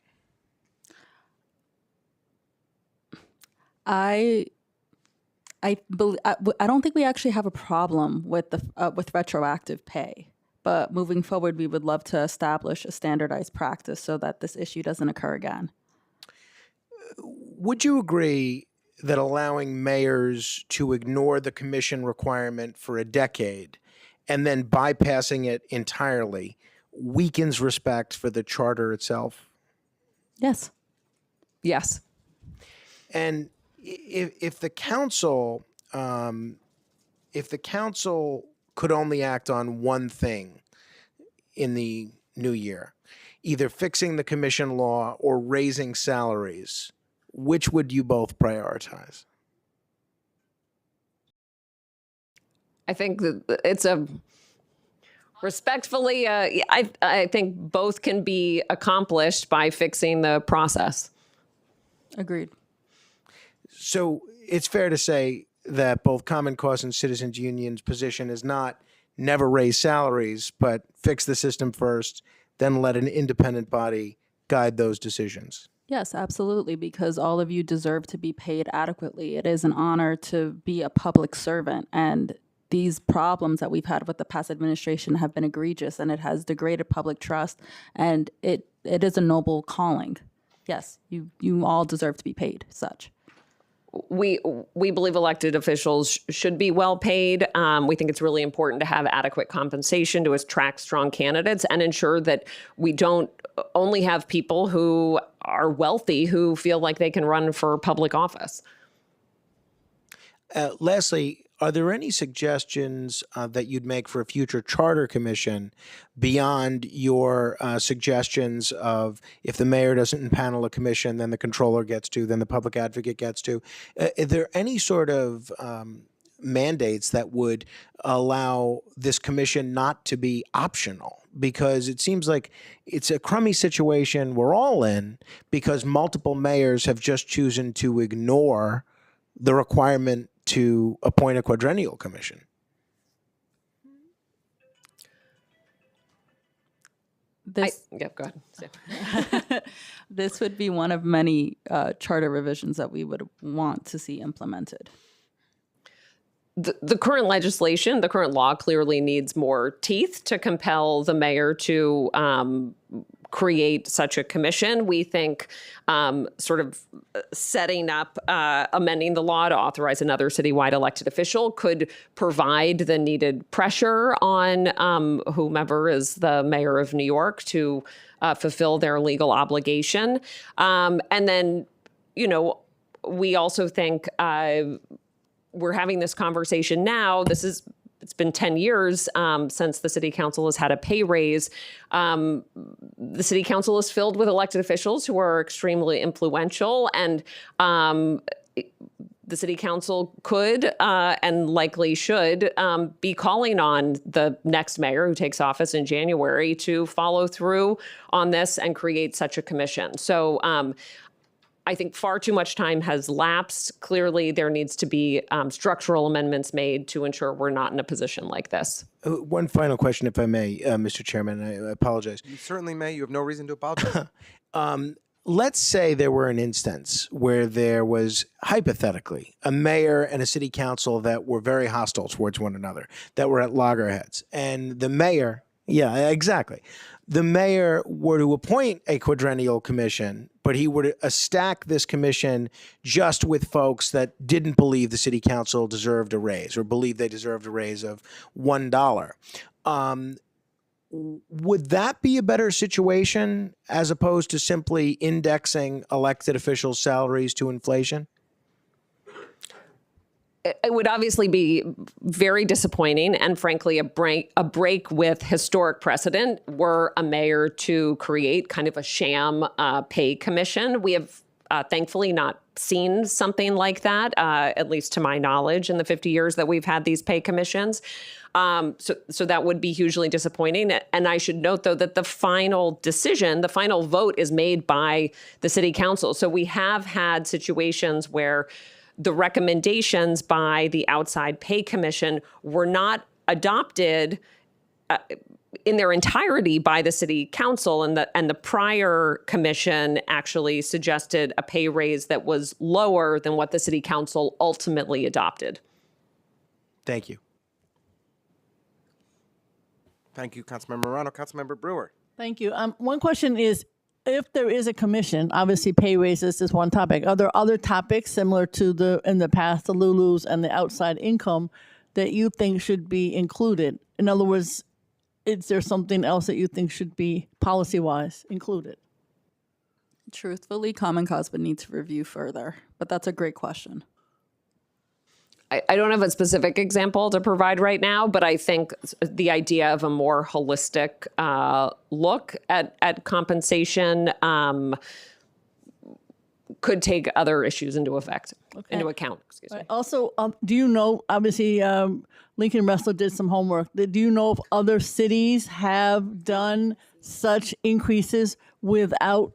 I don't think we actually have a problem with with retroactive pay, but moving forward, we would love to establish a standardized practice so that this issue doesn't occur again. Would you agree that allowing mayors to ignore the commission requirement for a decade and then bypassing it entirely weakens respect for the charter itself? Yes. Yes. And if the council could only act on one thing in the new year, either fixing the commission law or raising salaries, which would you both prioritize? I think that it's a respectfully, I think both can be accomplished by fixing the process. Agreed. So it's fair to say that both Common Cause and Citizens Union's position is not never raise salaries, but fix the system first, then let an independent body guide those decisions. Yes, absolutely, because all of you deserve to be paid adequately. It is an honor to be a public servant, and these problems that we've had with the past administration have been egregious, and it has degraded public trust, and it is a noble calling. Yes, you all deserve to be paid such. We believe elected officials should be well paid. We think it's really important to have adequate compensation to attract strong candidates and ensure that we don't only have people who are wealthy who feel like they can run for public office. Lastly, are there any suggestions that you'd make for a future charter commission beyond your suggestions of if the mayor doesn't impanel a commission, then the controller gets to, then the public advocate gets to? Are there any sort of mandates that would allow this commission not to be optional? Because it seems like it's a crummy situation we're all in because multiple mayors have just chosen to ignore the requirement to appoint a quadrennial commission. Go ahead. This would be one of many charter revisions that we would want to see implemented. The current legislation, the current law clearly needs more teeth to compel the mayor to create such a commission. We think sort of setting up, amending the law to authorize another citywide elected official could provide the needed pressure on whomever is the mayor of New York to fulfill their legal obligation. And then, we also think we're having this conversation now. It's been 10 years since the city council has had a pay raise. The city council is filled with elected officials who are extremely influential, and the city council could and likely should be calling on the next mayor who takes office in January to follow through on this and create such a commission. So I think far too much time has lapsed. Clearly, there needs to be structural amendments made to ensure we're not in a position like this. One final question, if I may, Mr. Chairman. I apologize. You certainly may. You have no reason to apologize. Let's say there were an instance where there was, hypothetically, a mayor and a city council that were very hostile towards one another, that were at loggerheads. And the mayor, yeah, exactly. The mayor were to appoint a quadrennial commission, but he would stack this commission just with folks that didn't believe the city council deserved a raise or believed they deserved a raise of $1. Would that be a better situation as opposed to simply indexing elected officials' salaries to inflation? It would obviously be very disappointing and, frankly, a break with historic precedent were a mayor to create kind of a sham pay commission. We have thankfully not seen something like that, at least to my knowledge, in the 50 years that we've had these pay commissions. So that would be hugely disappointing. And I should note, though, that the final decision, the final vote is made by the city council. So we have had situations where the recommendations by the outside pay commission were not adopted in their entirety by the city council, and the prior commission actually suggested a pay raise that was lower than what the city council ultimately adopted. Thank you. Thank you, Councilmember Morano. Councilmember Brewer. Thank you. One question is, if there is a commission, obviously pay raises is one topic. Are there other topics similar to in the past, the Lulus and the outside income that you think should be included? In other words, is there something else that you think should be policy-wise included? Truthfully, Common Cause would need to review further, but that's a great question. I don't have a specific example to provide right now, but I think the idea of a more holistic look at compensation could take other issues into account. Excuse me. Also, do you know, obviously, Lincoln Ressler did some homework. Do you know if other cities have done such increases without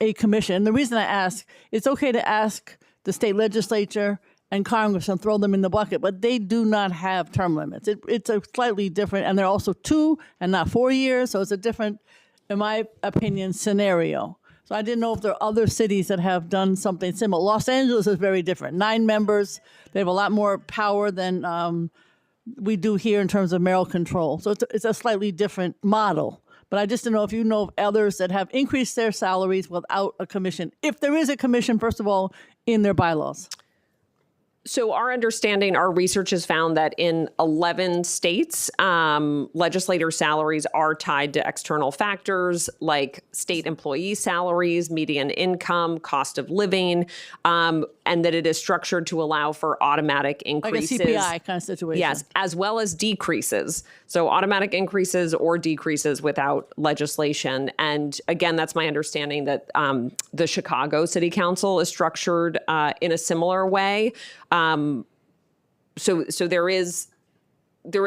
a commission? And the reason I ask, it's okay to ask the state legislature and Congress and throw them in the bucket, but they do not have term limits. It's a slightly different, and they're also 2 and not 4 years, so it's a different, in my opinion, scenario. So I didn't know if there are other cities that have done something similar. Los Angeles is very different. 9 members. They have a lot more power than we do here in terms of mayoral control. So it's a slightly different model. But I just don't know if you know of others that have increased their salaries without a commission. If there is a commission, first of all, in their bylaws. So our understanding, our research has found that in 11 states, legislator salaries are tied to external factors like state employee salaries, median income, cost of living, and that it is structured to allow for automatic increases. Like a CPI kind of situation. Yes, as well as decreases. So automatic increases or decreases without legislation. And again, that's my understanding that the Chicago City Council is structured in a similar way. So there is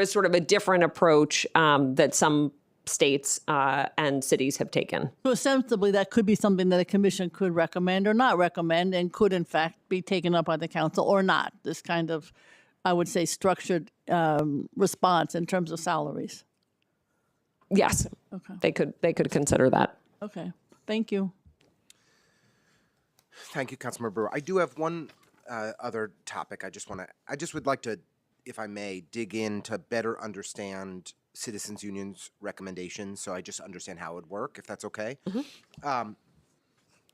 sort of a different approach that some states and cities have taken. So ostensibly, that could be something that a commission could recommend or not recommend, and could in fact be taken up by the council or not. This kind of, I would say, structured response in terms of salaries. Yes, okay. They could consider that. Okay, thank you. Thank you, Councilmember Brewer. I do have one other topic. I just would like to, if I may, dig in to better understand Citizens Union's recommendations, so I just understand how it would work, if that's okay. Mm-hmm.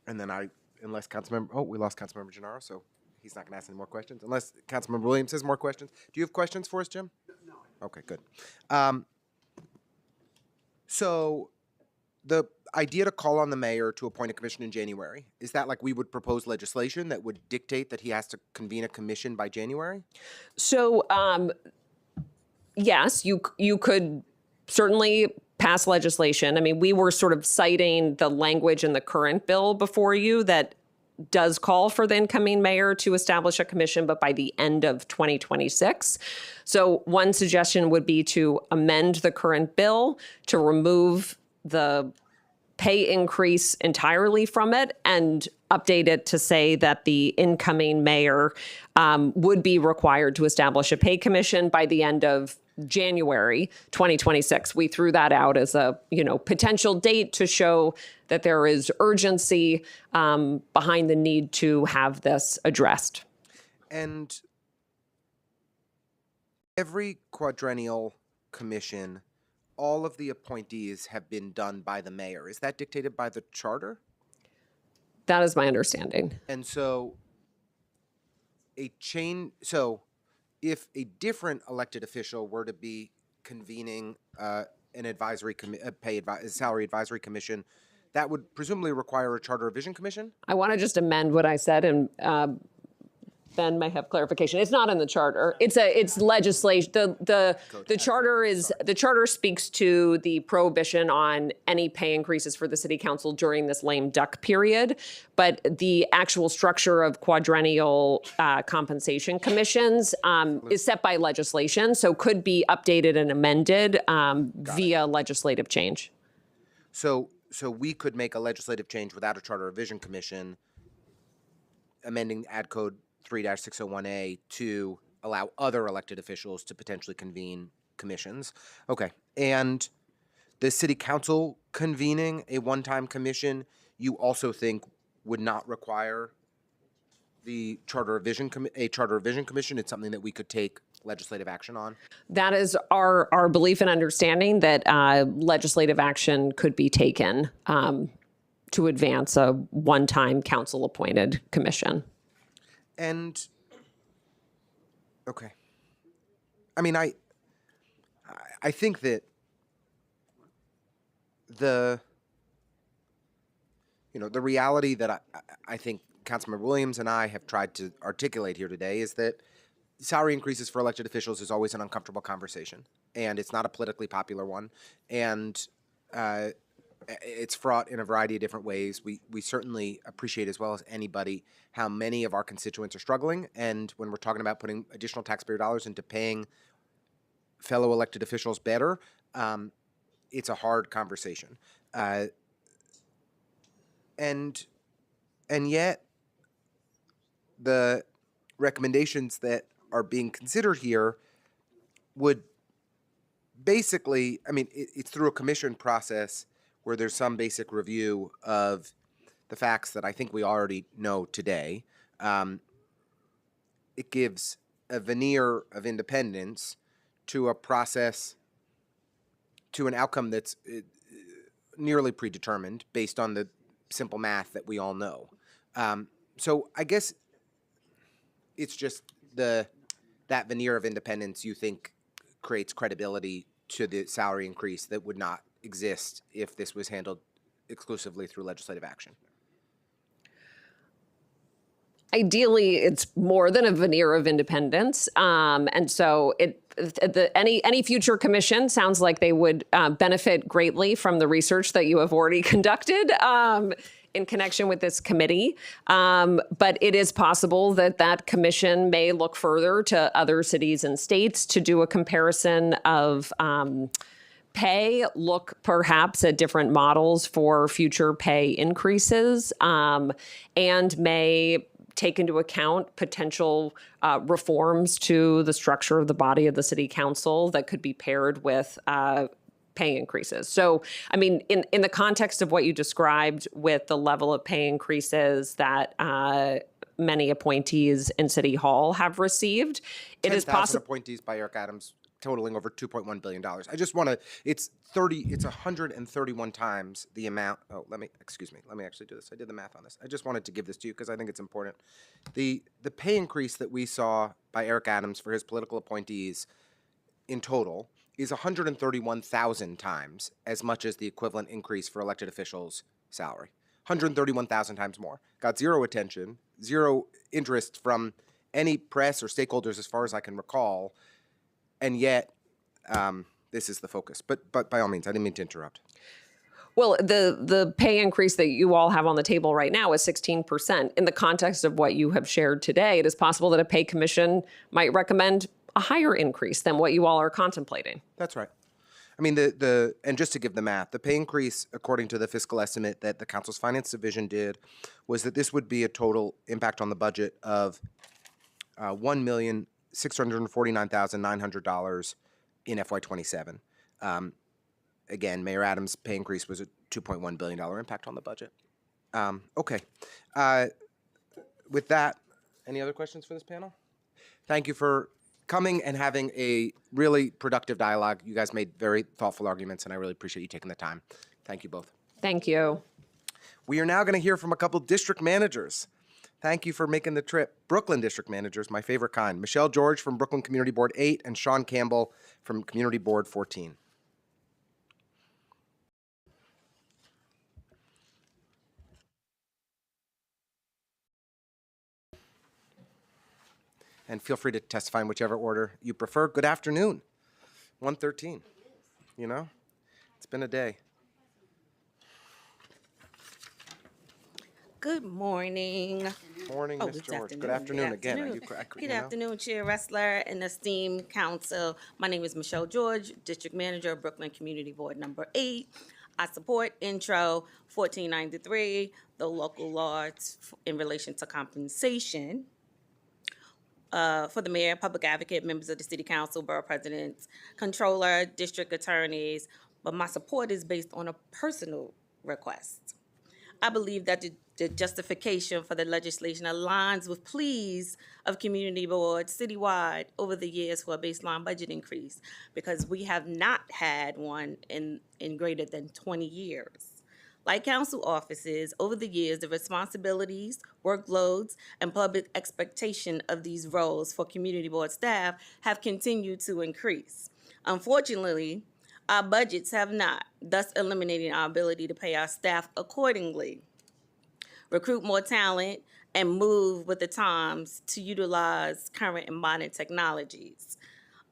And then unless Councilmember, we lost Councilmember Gennaro, so he's not going to ask any more questions. Unless Councilmember Williams has more questions. Do you have questions for us, Jim? No. Okay, good. So the idea to call on the mayor to appoint a commission in January, is that like we would propose legislation that would dictate that he has to convene a commission by January? So, yes, you could certainly pass legislation. I mean, we were sort of citing the language in the current bill before you that does call for the incoming mayor to establish a commission, but by the end of 2026. So one suggestion would be to amend the current bill to remove the pay increase entirely from it and update it to say that the incoming mayor would be required to establish a pay commission by the end of January 2026. We threw that out as a potential date to show that there is urgency behind the need to have this addressed. And every quadrennial commission, all of the appointees have been done by the mayor. Is that dictated by the charter? That is my understanding. And so if a different elected official were to be convening an advisory salary advisory commission, that would presumably require a charter revision commission? I want to just amend what I said, and Ben may have clarification. It's not in the charter. It's legislation. The charter speaks to the prohibition on any pay increases for the city council during this lame duck period, but the actual structure of quadrennial compensation commissions is set by legislation, so could be updated and amended via legislative change. So we could make a legislative change without a charter revision commission, amending Ad Code 3-601A to allow other elected officials to potentially convene commissions. Okay. And the city council convening a one-time commission, you also think would not require the charter revision commission? It's something that we could take legislative action on? That is our belief and understanding that legislative action could be taken to advance a one-time council-appointed commission. And, okay. I mean, I think that the reality that I think Councilmember Williams and I have tried to articulate here today is that salary increases for elected officials is always an uncomfortable conversation, and it's not a politically popular one, and it's fraught in a variety of different ways. We certainly appreciate, as well as anybody, how many of our constituents are struggling, and when we're talking about putting additional taxpayer dollars into paying fellow elected officials better, it's a hard conversation, and yet the recommendations that are being considered here would basically, I mean, it's through a commission process where there's some basic review of the facts that I think we already know today. It gives a veneer of independence to a process, to an outcome that's nearly predetermined based on the simple math that we all know. So I guess it's just that veneer of independence you think creates credibility to the salary increase that would not exist if this was handled exclusively through legislative action. Ideally, it's more than a veneer of independence, and so any future commission sounds like they would benefit greatly from the research that you have already conducted in connection with this committee. But it is possible that commission may look further to other cities and states to do a comparison of pay, look perhaps at different models for future pay increases, and may take into account potential reforms to the structure of the body of the city council that could be paired with pay increases. So, I mean, in the context of what you described with the level of pay increases that many appointees in City Hall have received, it is possible. Appointees by Eric Adams totaling over $2.1 billion. I just want to, it's 131 times the amount. Oh, let me actually do this. I did the math on this. I just wanted to give this to you because I think it's important. The pay increase that we saw by Eric Adams for his political appointees in total is 131,000 times as much as the equivalent increase for elected officials' salary. 131,000 times more. Got zero attention, zero interest from any press or stakeholders as far as I can recall. And yet, this is the focus. But by all means, I didn't mean to interrupt. Well, the pay increase that you all have on the table right now is 16%. In the context of what you have shared today, it is possible that a pay commission might recommend a higher increase than what you all are contemplating. That's right. I mean, and just to give the math, the pay increase, according to the fiscal estimate that the Council's Finance Division did, was that this would be a total impact on the budget of $1,649,900 in FY27. Again, Mayor Adams' pay increase was a $2.1 billion impact on the budget. Okay. With that, any other questions for this panel? Thank you for coming and having a really productive dialogue. You guys made very thoughtful arguments, and I really appreciate you taking the time. Thank you both. Thank you. We are now going to hear from a couple district managers. Thank you for making the trip. Brooklyn district managers, my favorite kind. Michelle George from Brooklyn Community Board 8 and Sean Campbell from Community Board 14. And feel free to testify in whichever order you prefer. Good afternoon. 1:13. You know, it's been a day. Good morning. Morning, Ms. George. Good afternoon again. Good afternoon, Chair Ressler and esteemed council. My name is Michelle George, District Manager of Brooklyn Community Board number 8. I support Intro 1493, the local laws in relation to compensation for the mayor, public advocate, members of the city council, borough presidents, controller, district attorneys, but my support is based on a personal request. I believe that the justification for the legislation aligns with pleas of community boards citywide over the years for a baseline budget increase, because we have not had one in greater than 20 years. Like council offices, over the years, the responsibilities, workloads, and public expectation of these roles for community board staff have continued to increase. Unfortunately, our budgets have not, thus eliminating our ability to pay our staff accordingly, recruit more talent, and move with the times to utilize current and modern technologies.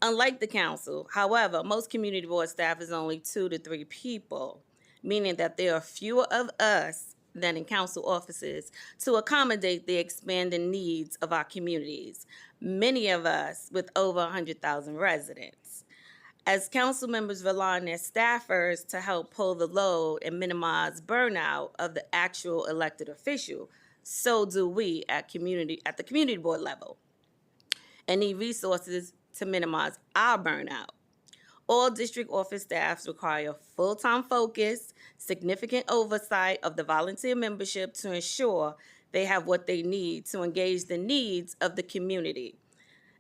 Unlike the council, however, most community board staff is only 2 to 3 people, meaning that there are fewer of us than in council offices to accommodate the expanding needs of our communities, many of us with over 100,000 residents. As council members rely on their staffers to help pull the load and minimize burnout of the actual elected official, so do we at the community board level, and need resources to minimize our burnout. All district office staffs require full-time focus, significant oversight of the volunteer membership to ensure they have what they need to engage the needs of the community,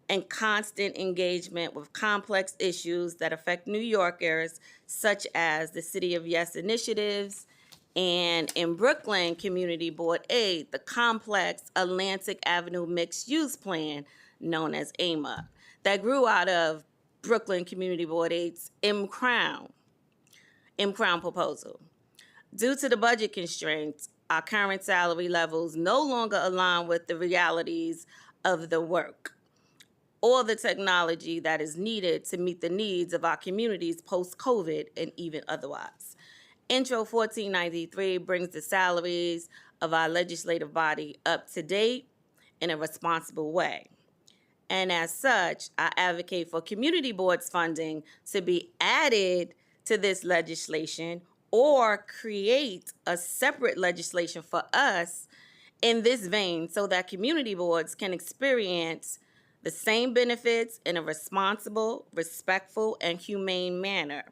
and constant engagement with complex issues that affect New Yorkers, such as the City of Yes initiatives, and in Brooklyn Community Board 8, the complex Atlantic Avenue Mixed Use Plan, known as AMA, that grew out of Brooklyn Community Board 8's M Crown proposal. Due to the budget constraints, our current salary levels no longer align with the realities of the work or the technology that is needed to meet the needs of our communities post-COVID and even otherwise. Intro 1493 brings the salaries of our legislative body up to date in a responsible way. And as such, I advocate for community boards funding to be added to this legislation or create a separate legislation for us in this vein so that community boards can experience the same benefits in a responsible, respectful, and humane manner.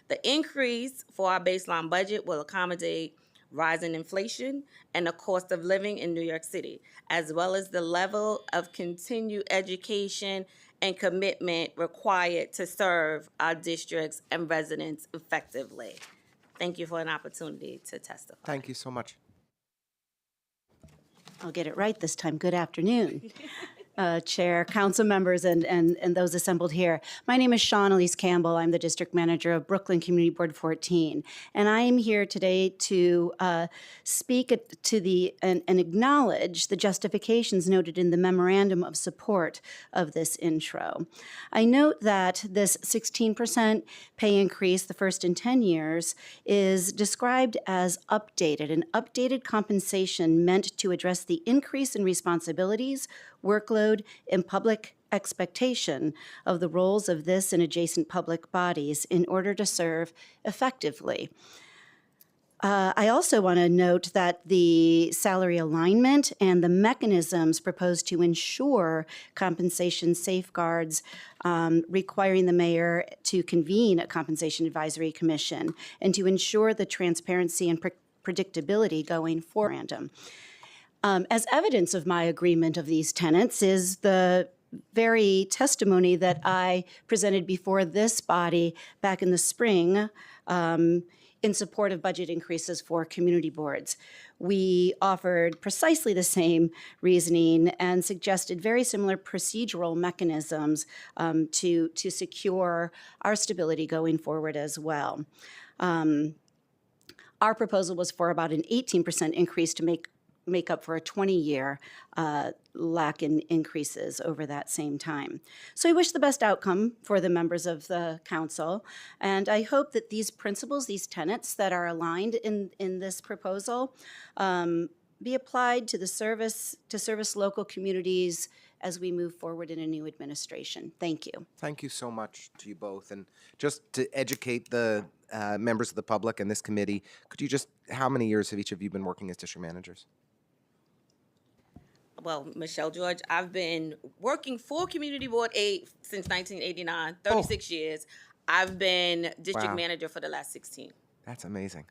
The increase for our baseline budget will accommodate rising inflation and the cost of living in New York City, as well as the level of continued education and commitment required to serve our districts and residents effectively. Thank you for an opportunity to testify. Thank you so much. I'll get it right this time. Good afternoon. Chair, council members, and those assembled here. My name is Sean Elise Campbell. I'm the district manager of Brooklyn Community Board 14. And I am here today to speak to and acknowledge the justifications noted in the memorandum of support of this intro. I note that this 16% pay increase, the first in 10 years, is described as updated, an updated compensation meant to address the increase in responsibilities, workload, and public expectation of the roles of this and adjacent public bodies in order to serve effectively. I also want to note that the salary alignment and the mechanisms proposed to ensure compensation safeguards requiring the mayor to convene a compensation advisory commission and to ensure the transparency and predictability going forward. As evidence of my agreement of these tenets is the very testimony that I presented before this body back in the spring in support of budget increases for community boards. We offered precisely the same reasoning and suggested very similar procedural mechanisms to secure our stability going forward as well. Our proposal was for about an 18% increase to make up for a 20-year lack in increases over that same time. So I wish the best outcome for the members of the council, and I hope that these principles, these tenets that are aligned in this proposal be applied to service local communities as we move forward in a new administration. Thank you. Thank you so much to you both. And just to educate the members of the public and this committee, could you how many years have each of you been working as district managers? Well, Michelle George, I've been working for Community Board 8 since 1989, 36 years. I've been district manager for the last 16. That's amazing.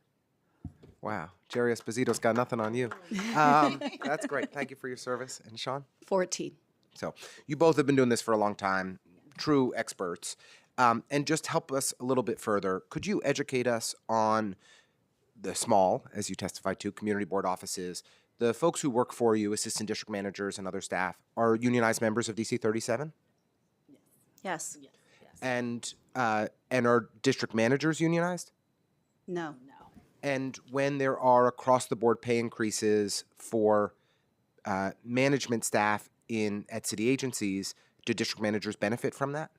Wow. Jerry Esposito's got nothing on you. That's great. Thank you for your service. And Sean? 14. So you both have been doing this for a long time, true experts. And just help us a little bit further. Could you educate us on the small, as you testified to, community board offices? The folks who work for you, assistant district managers and other staff, are unionized members of DC 37? Yes. And are district managers unionized? No. And when there are across-the-board pay increases for management staff at city agencies, do district managers benefit from that?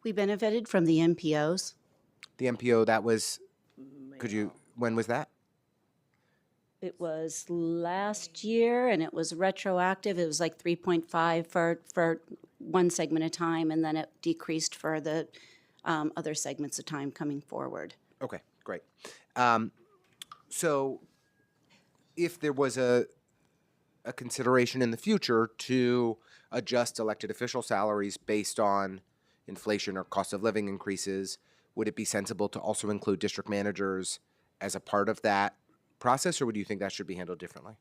We benefited from the MPOs. The MPO, that was, when was that? It was last year, and it was retroactive. It was like 3.5 for one segment of time, and then it decreased for the other segments of time coming forward. Okay, great. So if there was a consideration in the future to adjust elected official salaries based on inflation or cost of living increases, would it be sensible to also include district managers as a part of that process, or would you think that should be handled differently?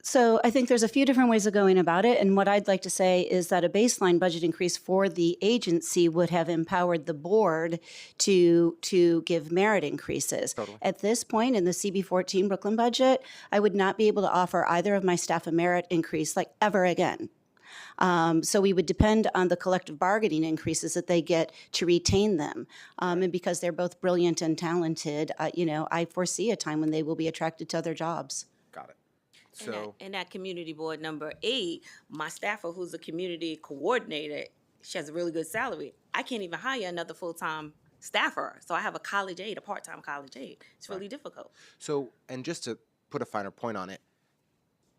So I think there's a few different ways of going about it, and what I'd like to say is that a baseline budget increase for the agency would have empowered the board to give merit increases. Totally. At this point in the CB14 Brooklyn budget, I would not be able to offer either of my staff a merit increase like ever again. So we would depend on the collective bargaining increases that they get to retain them. And because they're both brilliant and talented, I foresee a time when they will be attracted to other jobs. Got it. And So, at community board number 8, my staffer, who's a community coordinator, she has a really good salary. I can't even hire another full-time staffer. So I have a college aide, a part-time college aide. It's really difficult. and just to put a finer point on it,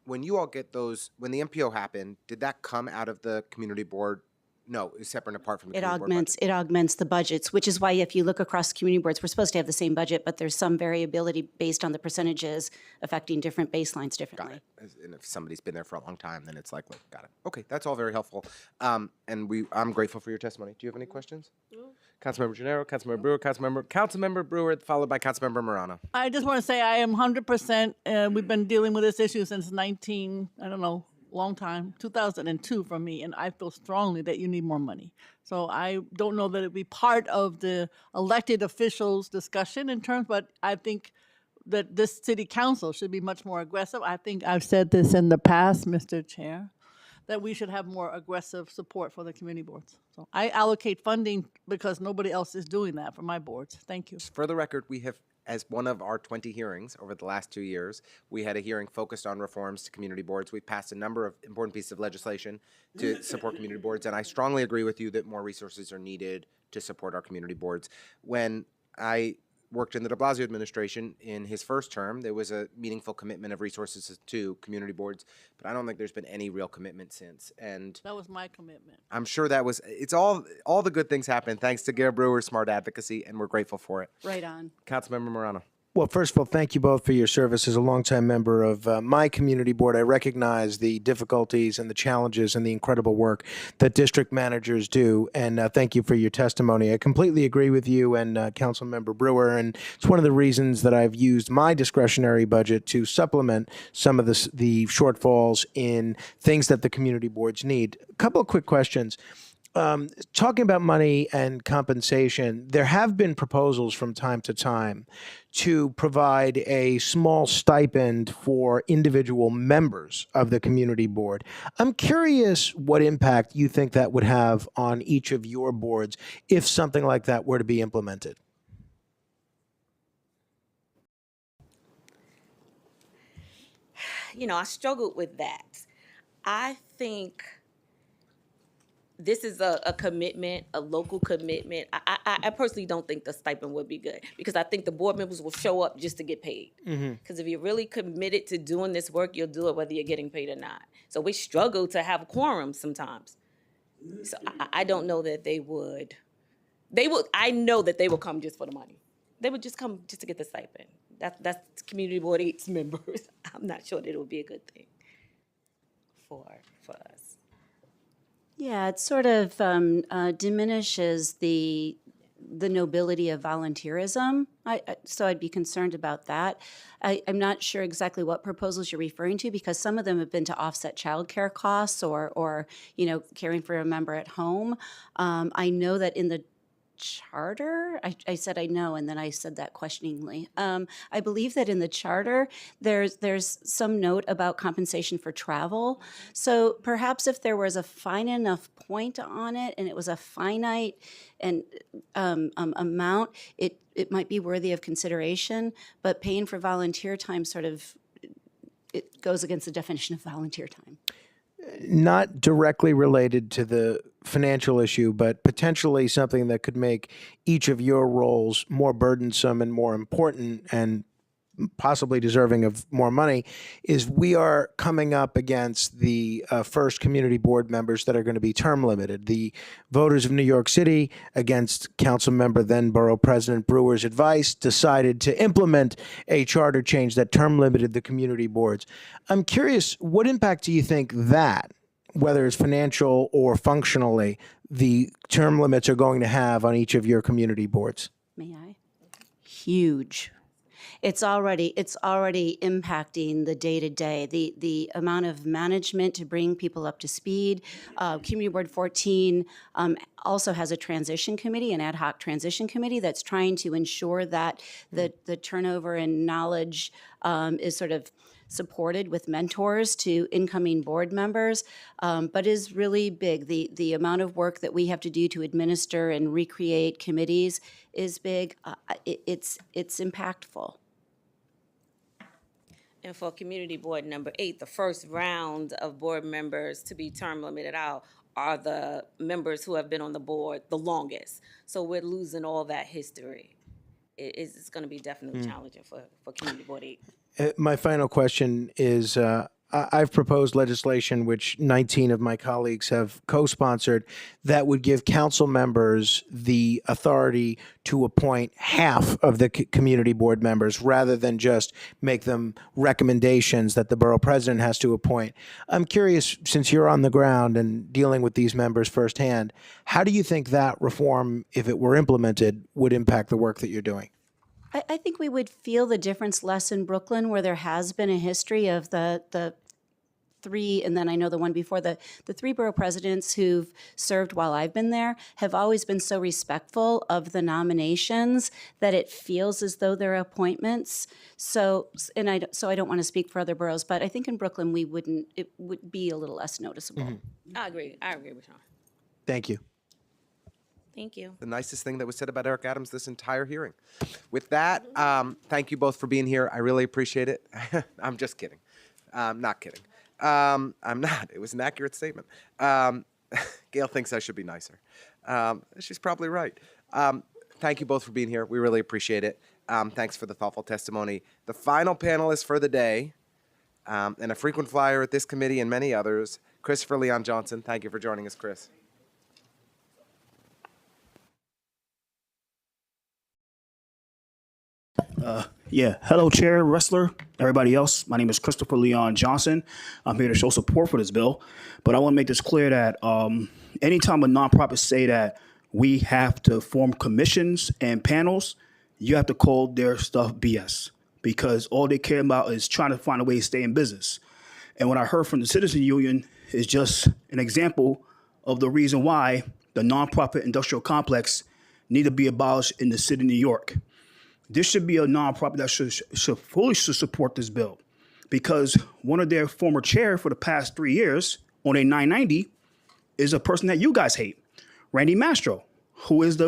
when you all get those, when the MPO happened, did that come out of the community board? No, it's separate and apart from the community board budget. It augments the budgets, which is why if you look across community boards, we're supposed to have the same budget, but there's some variability based on the percentages affecting different baselines differently. Got it. And if somebody's been there for a long time, then it's likely. Got it. Okay, that's all very helpful. And I'm grateful for your testimony. Do you have any questions? No. Councilmember Gennaro, Councilmember Brewer, Councilmember Brewer, followed by Councilmember Morano. I just want to say I am 100%. We've been dealing with this issue since long time, 2002 for me, and I feel strongly that you need more money. So I don't know that it'd be part of the elected officials' discussion in terms, but I think that this city council should be much more aggressive. I think I've said this in the past, Mr. Chair, that we should have more aggressive support for the community boards. So I allocate funding because nobody else is doing that for my boards. Thank you. For the record, we have, as one of our 20 hearings over the last 2 years, we had a hearing focused on reforms to community boards. We've passed a number of important pieces of legislation to support community boards, and I strongly agree with you that more resources are needed to support our community boards. When I worked in the de Blasio administration in his first term, there was a meaningful commitment of resources to community boards, but I don't think there's been any real commitment since. And that was my commitment. I'm sure it's all the good things happen thanks to Gare Brewer's smart advocacy, and we're grateful for it. Right on. Councilmember Morano. Well, first of all, thank you both for your service. As a longtime member of my community board, I recognize the difficulties and the challenges and the incredible work that district managers do, and thank you for your testimony. I completely agree with you and Councilmember Brewer, and it's one of the reasons that I've used my discretionary budget to supplement some of the shortfalls in things that the community boards need. A couple of quick questions. Talking about money and compensation, there have been proposals from time to time to provide a small stipend for individual members of the community board. I'm curious what impact you think that would have on each of your boards if something like that were to be implemented. I struggled with that. I think this is a commitment, a local commitment. I personally don't think the stipend would be good because I think the board members will show up just to get paid. Because if you're really committed to doing this work, you'll do it whether you're getting paid or not. So we struggle to have a quorum sometimes. So I don't know that they would. I know that they will come just for the money. They would just come just to get the stipend. That's community board 8's members. I'm not sure that it would be a good thing for us. Yeah, it sort of diminishes the nobility of volunteerism. So I'd be concerned about that. I'm not sure exactly what proposals you're referring to because some of them have been to offset childcare costs or caring for a member at home. I know that in the charter, I said I know, and then I said that questioningly. I believe that in the charter, there's some note about compensation for travel. So perhaps if there was a fine enough point on it, and it was a finite and amount, it might be worthy of consideration. But paying for volunteer time sort of it goes against the definition of volunteer time. Not directly related to the financial issue, but potentially something that could make each of your roles more burdensome and more important and possibly deserving of more money, is we are coming up against the first community board members that are going to be term limited. The voters of New York City, against council member then Borough President Brewer's advice, decided to implement a charter change that term limited the community boards. I'm curious, what impact do you think that, whether it's financial or functionally, the term limits are going to have on each of your community boards? May I? Huge. It's already impacting the day-to-day, the amount of management to bring people up to speed. Community Board 14 also has a transition committee, an ad hoc transition committee that's trying to ensure that the turnover and knowledge is sort of supported with mentors to incoming board members, but is really big. The amount of work that we have to do to administer and recreate committees is big. It's impactful. And for community board number 8, the first round of board members to be term limited out are the members who have been on the board the longest. So we're losing all that history. It's going to be definitely challenging for community board 8. My final question is, I've proposed legislation which 19 of my colleagues have co-sponsored that would give council members the authority to appoint half of the community board members rather than just make them recommendations that the borough president has to appoint. I'm curious, since you're on the ground and dealing with these members firsthand, how do you think that reform, if it were implemented, would impact the work that you're doing? I think we would feel the difference less in Brooklyn, where there has been a history of the three, and then I know the one before, the 3 borough presidents who've served while I've been there have always been so respectful of the nominations that it feels as though they're appointments. So I don't want to speak for other boroughs, but I think in Brooklyn it would be a little less noticeable. Mm-hmm. I agree with Sean. Thank you. Thank you. The nicest thing that was said about Eric Adams this entire hearing. With that, thank you both for being here. I really appreciate it. I'm just kidding. Not kidding. I'm not. It was an accurate statement. Gail thinks I should be nicer. She's probably right. Thank you both for being here. We really appreciate it. Thanks for the thoughtful testimony. The final panelist for the day, and a frequent flyer at this committee and many others, Christopher Leon Johnson. Thank you for joining us, Chris. Hello, Chair, Wrestler, everybody else. My name is Christopher Leon Johnson. I'm here to show support for this bill. But I want to make this clear that anytime a nonprofit say that we have to form commissions and panels, you have to call their stuff BS, because all they care about is trying to find a way to stay in business. And what I heard from the Citizen Union is just an example of the reason why the nonprofit industrial complex need to be abolished in the city of New York. This should be a nonprofit that should fully support this bill, because one of their former chair for the past 3 years on a 990 is a person that you guys hate, Randy Mastro, who is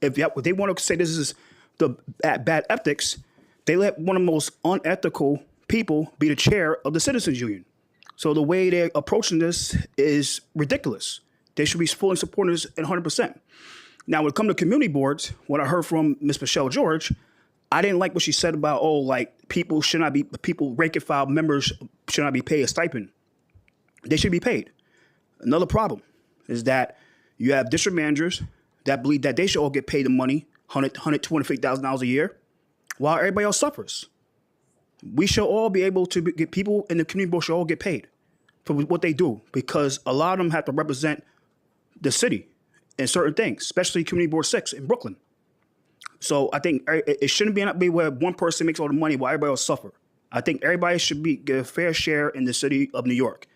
if they want to say this is the bad ethics, they let one of the most unethical people be the chair of the Citizens Union. So the way they're approaching this is ridiculous. They should be fully supporting this at 100%. Now, when it comes to community boards, what I heard from Ms. Michelle George, I didn't like what she said about, people, rank and file members should not be paid a stipend. They should be paid. Another problem is that you have district managers that believe that they should all get paid the money, $250,000 a year, while everybody else suffers. We should all be able to get people in the community board should all get paid for what they do, because a lot of them have to represent the city in certain things, especially Community Board 6 in Brooklyn. So I think it shouldn't be where one person makes all the money while everybody else suffer. I think everybody should get a fair share in the city of New York.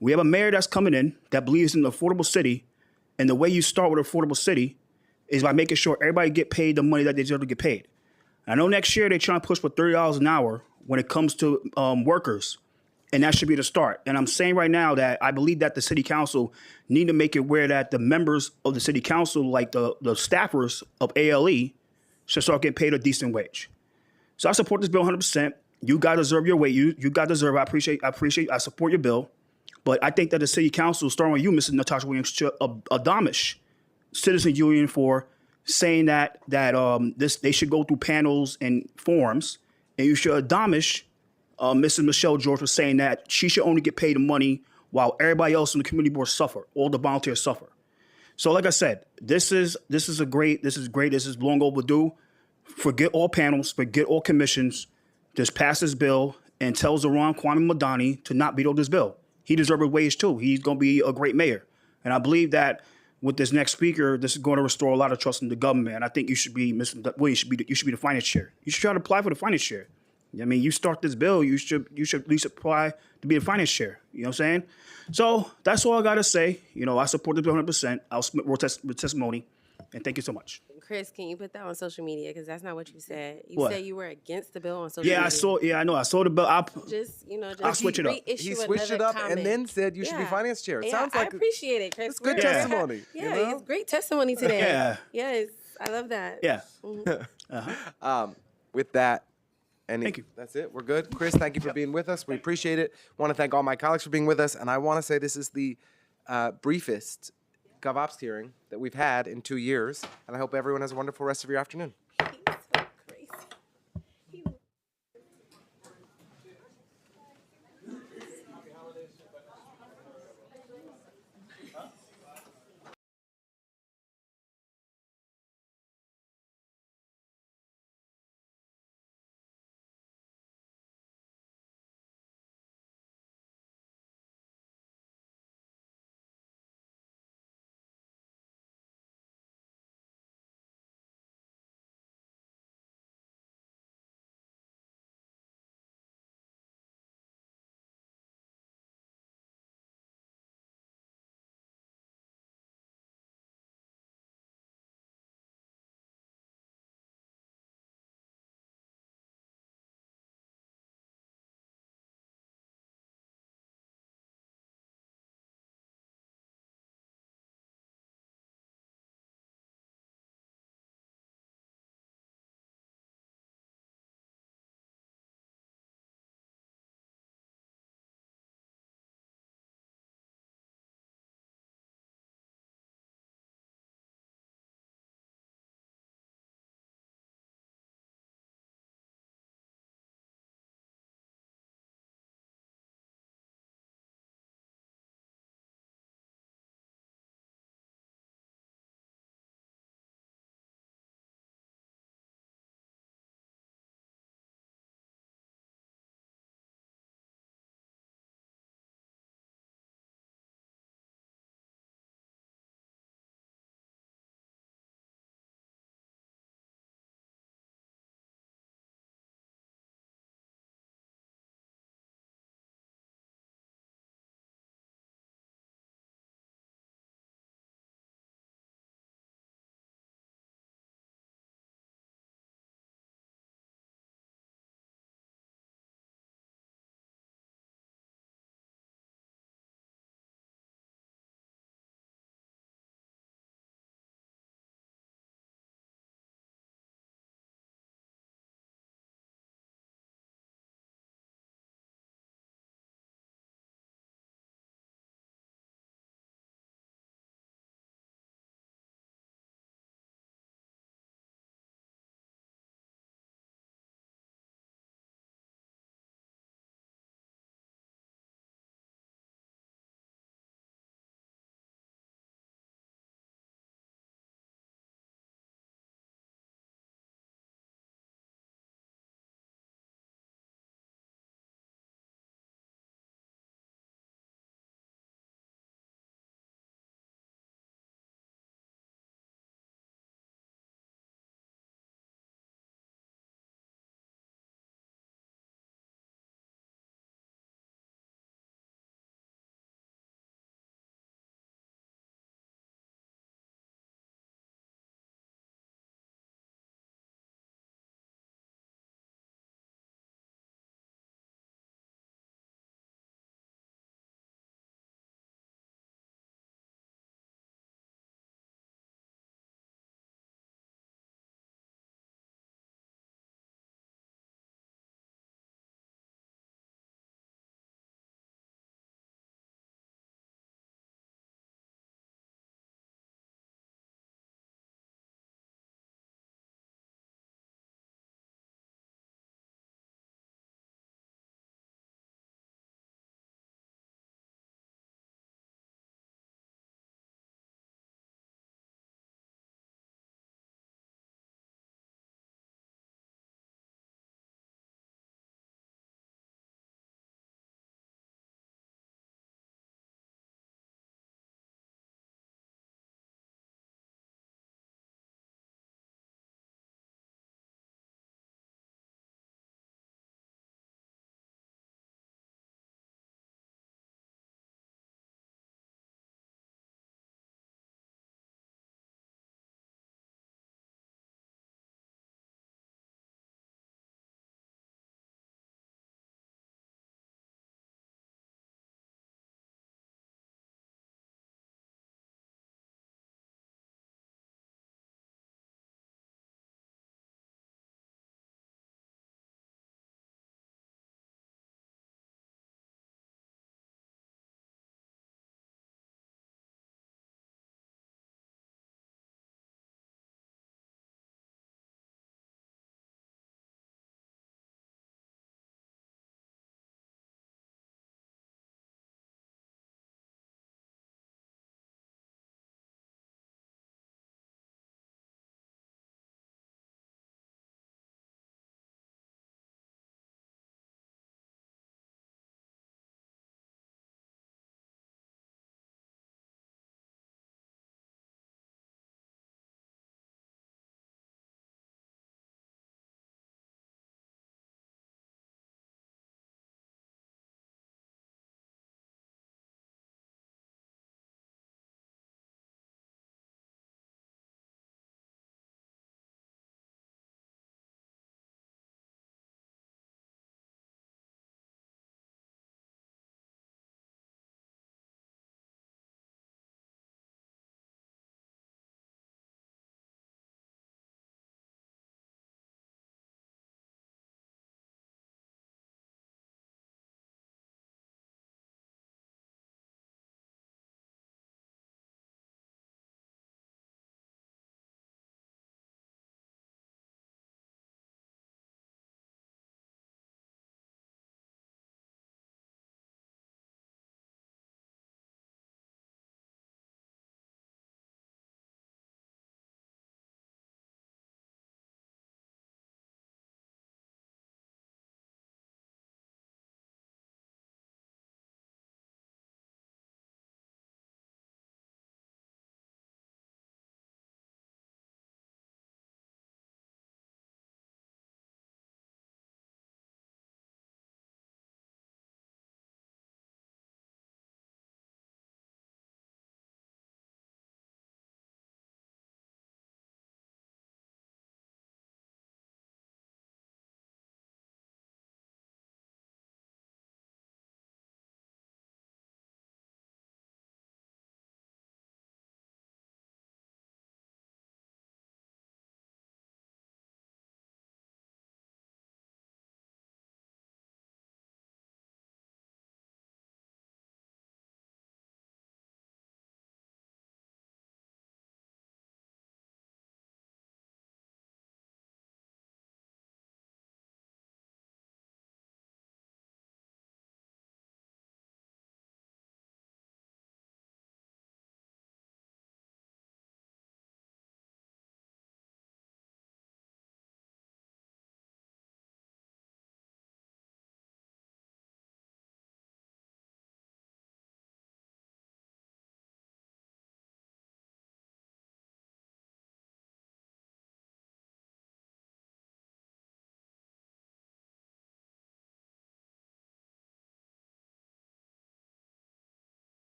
We have a mayor that's coming in that believes in the affordable city, and the way you start with affordable city is by making sure everybody get paid the money that they deserve to get paid. I know next year they're trying to push for $30 an hour when it comes to workers, and that should be the start. And I'm saying right now that I believe that the city council need to make it where that the members of the city council, like the staffers of ALE, should start getting paid a decent wage. So I support this bill 100%. You guys deserve your weight. You guys deserve. I support your bill, but I think that the city council, starting with you, Mrs. Natasha Williams, should admonish Citizens Union for saying that they should go through panels and forums, and you should admonish Mrs. Michelle George for saying that she should only get paid the money while everybody else in the community board suffer, all the volunteers suffer. So, like I said, this is great. This is long overdue. Forget all panels. Forget all commissions. Just pass this bill and tell Zoran Kwame Madani to not veto this bill. He deserves a wage too. He's going to be a great mayor, and I believe that with this next speaker, this is going to restore a lot of trust in the government. And I think you should be, Mr. Williams, you should be the finance chair. You should try to apply for the finance chair. I mean, you start this bill, you should at least apply to be the finance chair. You know what I'm saying? So that's all I got to say. I support the bill 100%. I'll submit more testimony. And thank you so much. Chris, can you put that on social media? Because that's not what you said. You What? said you were against the bill on social media. I know. I saw the bill. I'll switch it up. He switched it up and then said you should be finance chair. It sounds like I appreciate it, Chris. it's good testimony. Yeah, it's great testimony today. Yeah. Yes, I love that. Yeah. With that, Thank you. That's it. We're good. Chris, thank you for being with us. We appreciate it. Want to thank all my colleagues for being with us. And I want to say this is the briefest GovOps hearing that we've had in 2 years. And I hope everyone has a wonderful rest of your afternoon.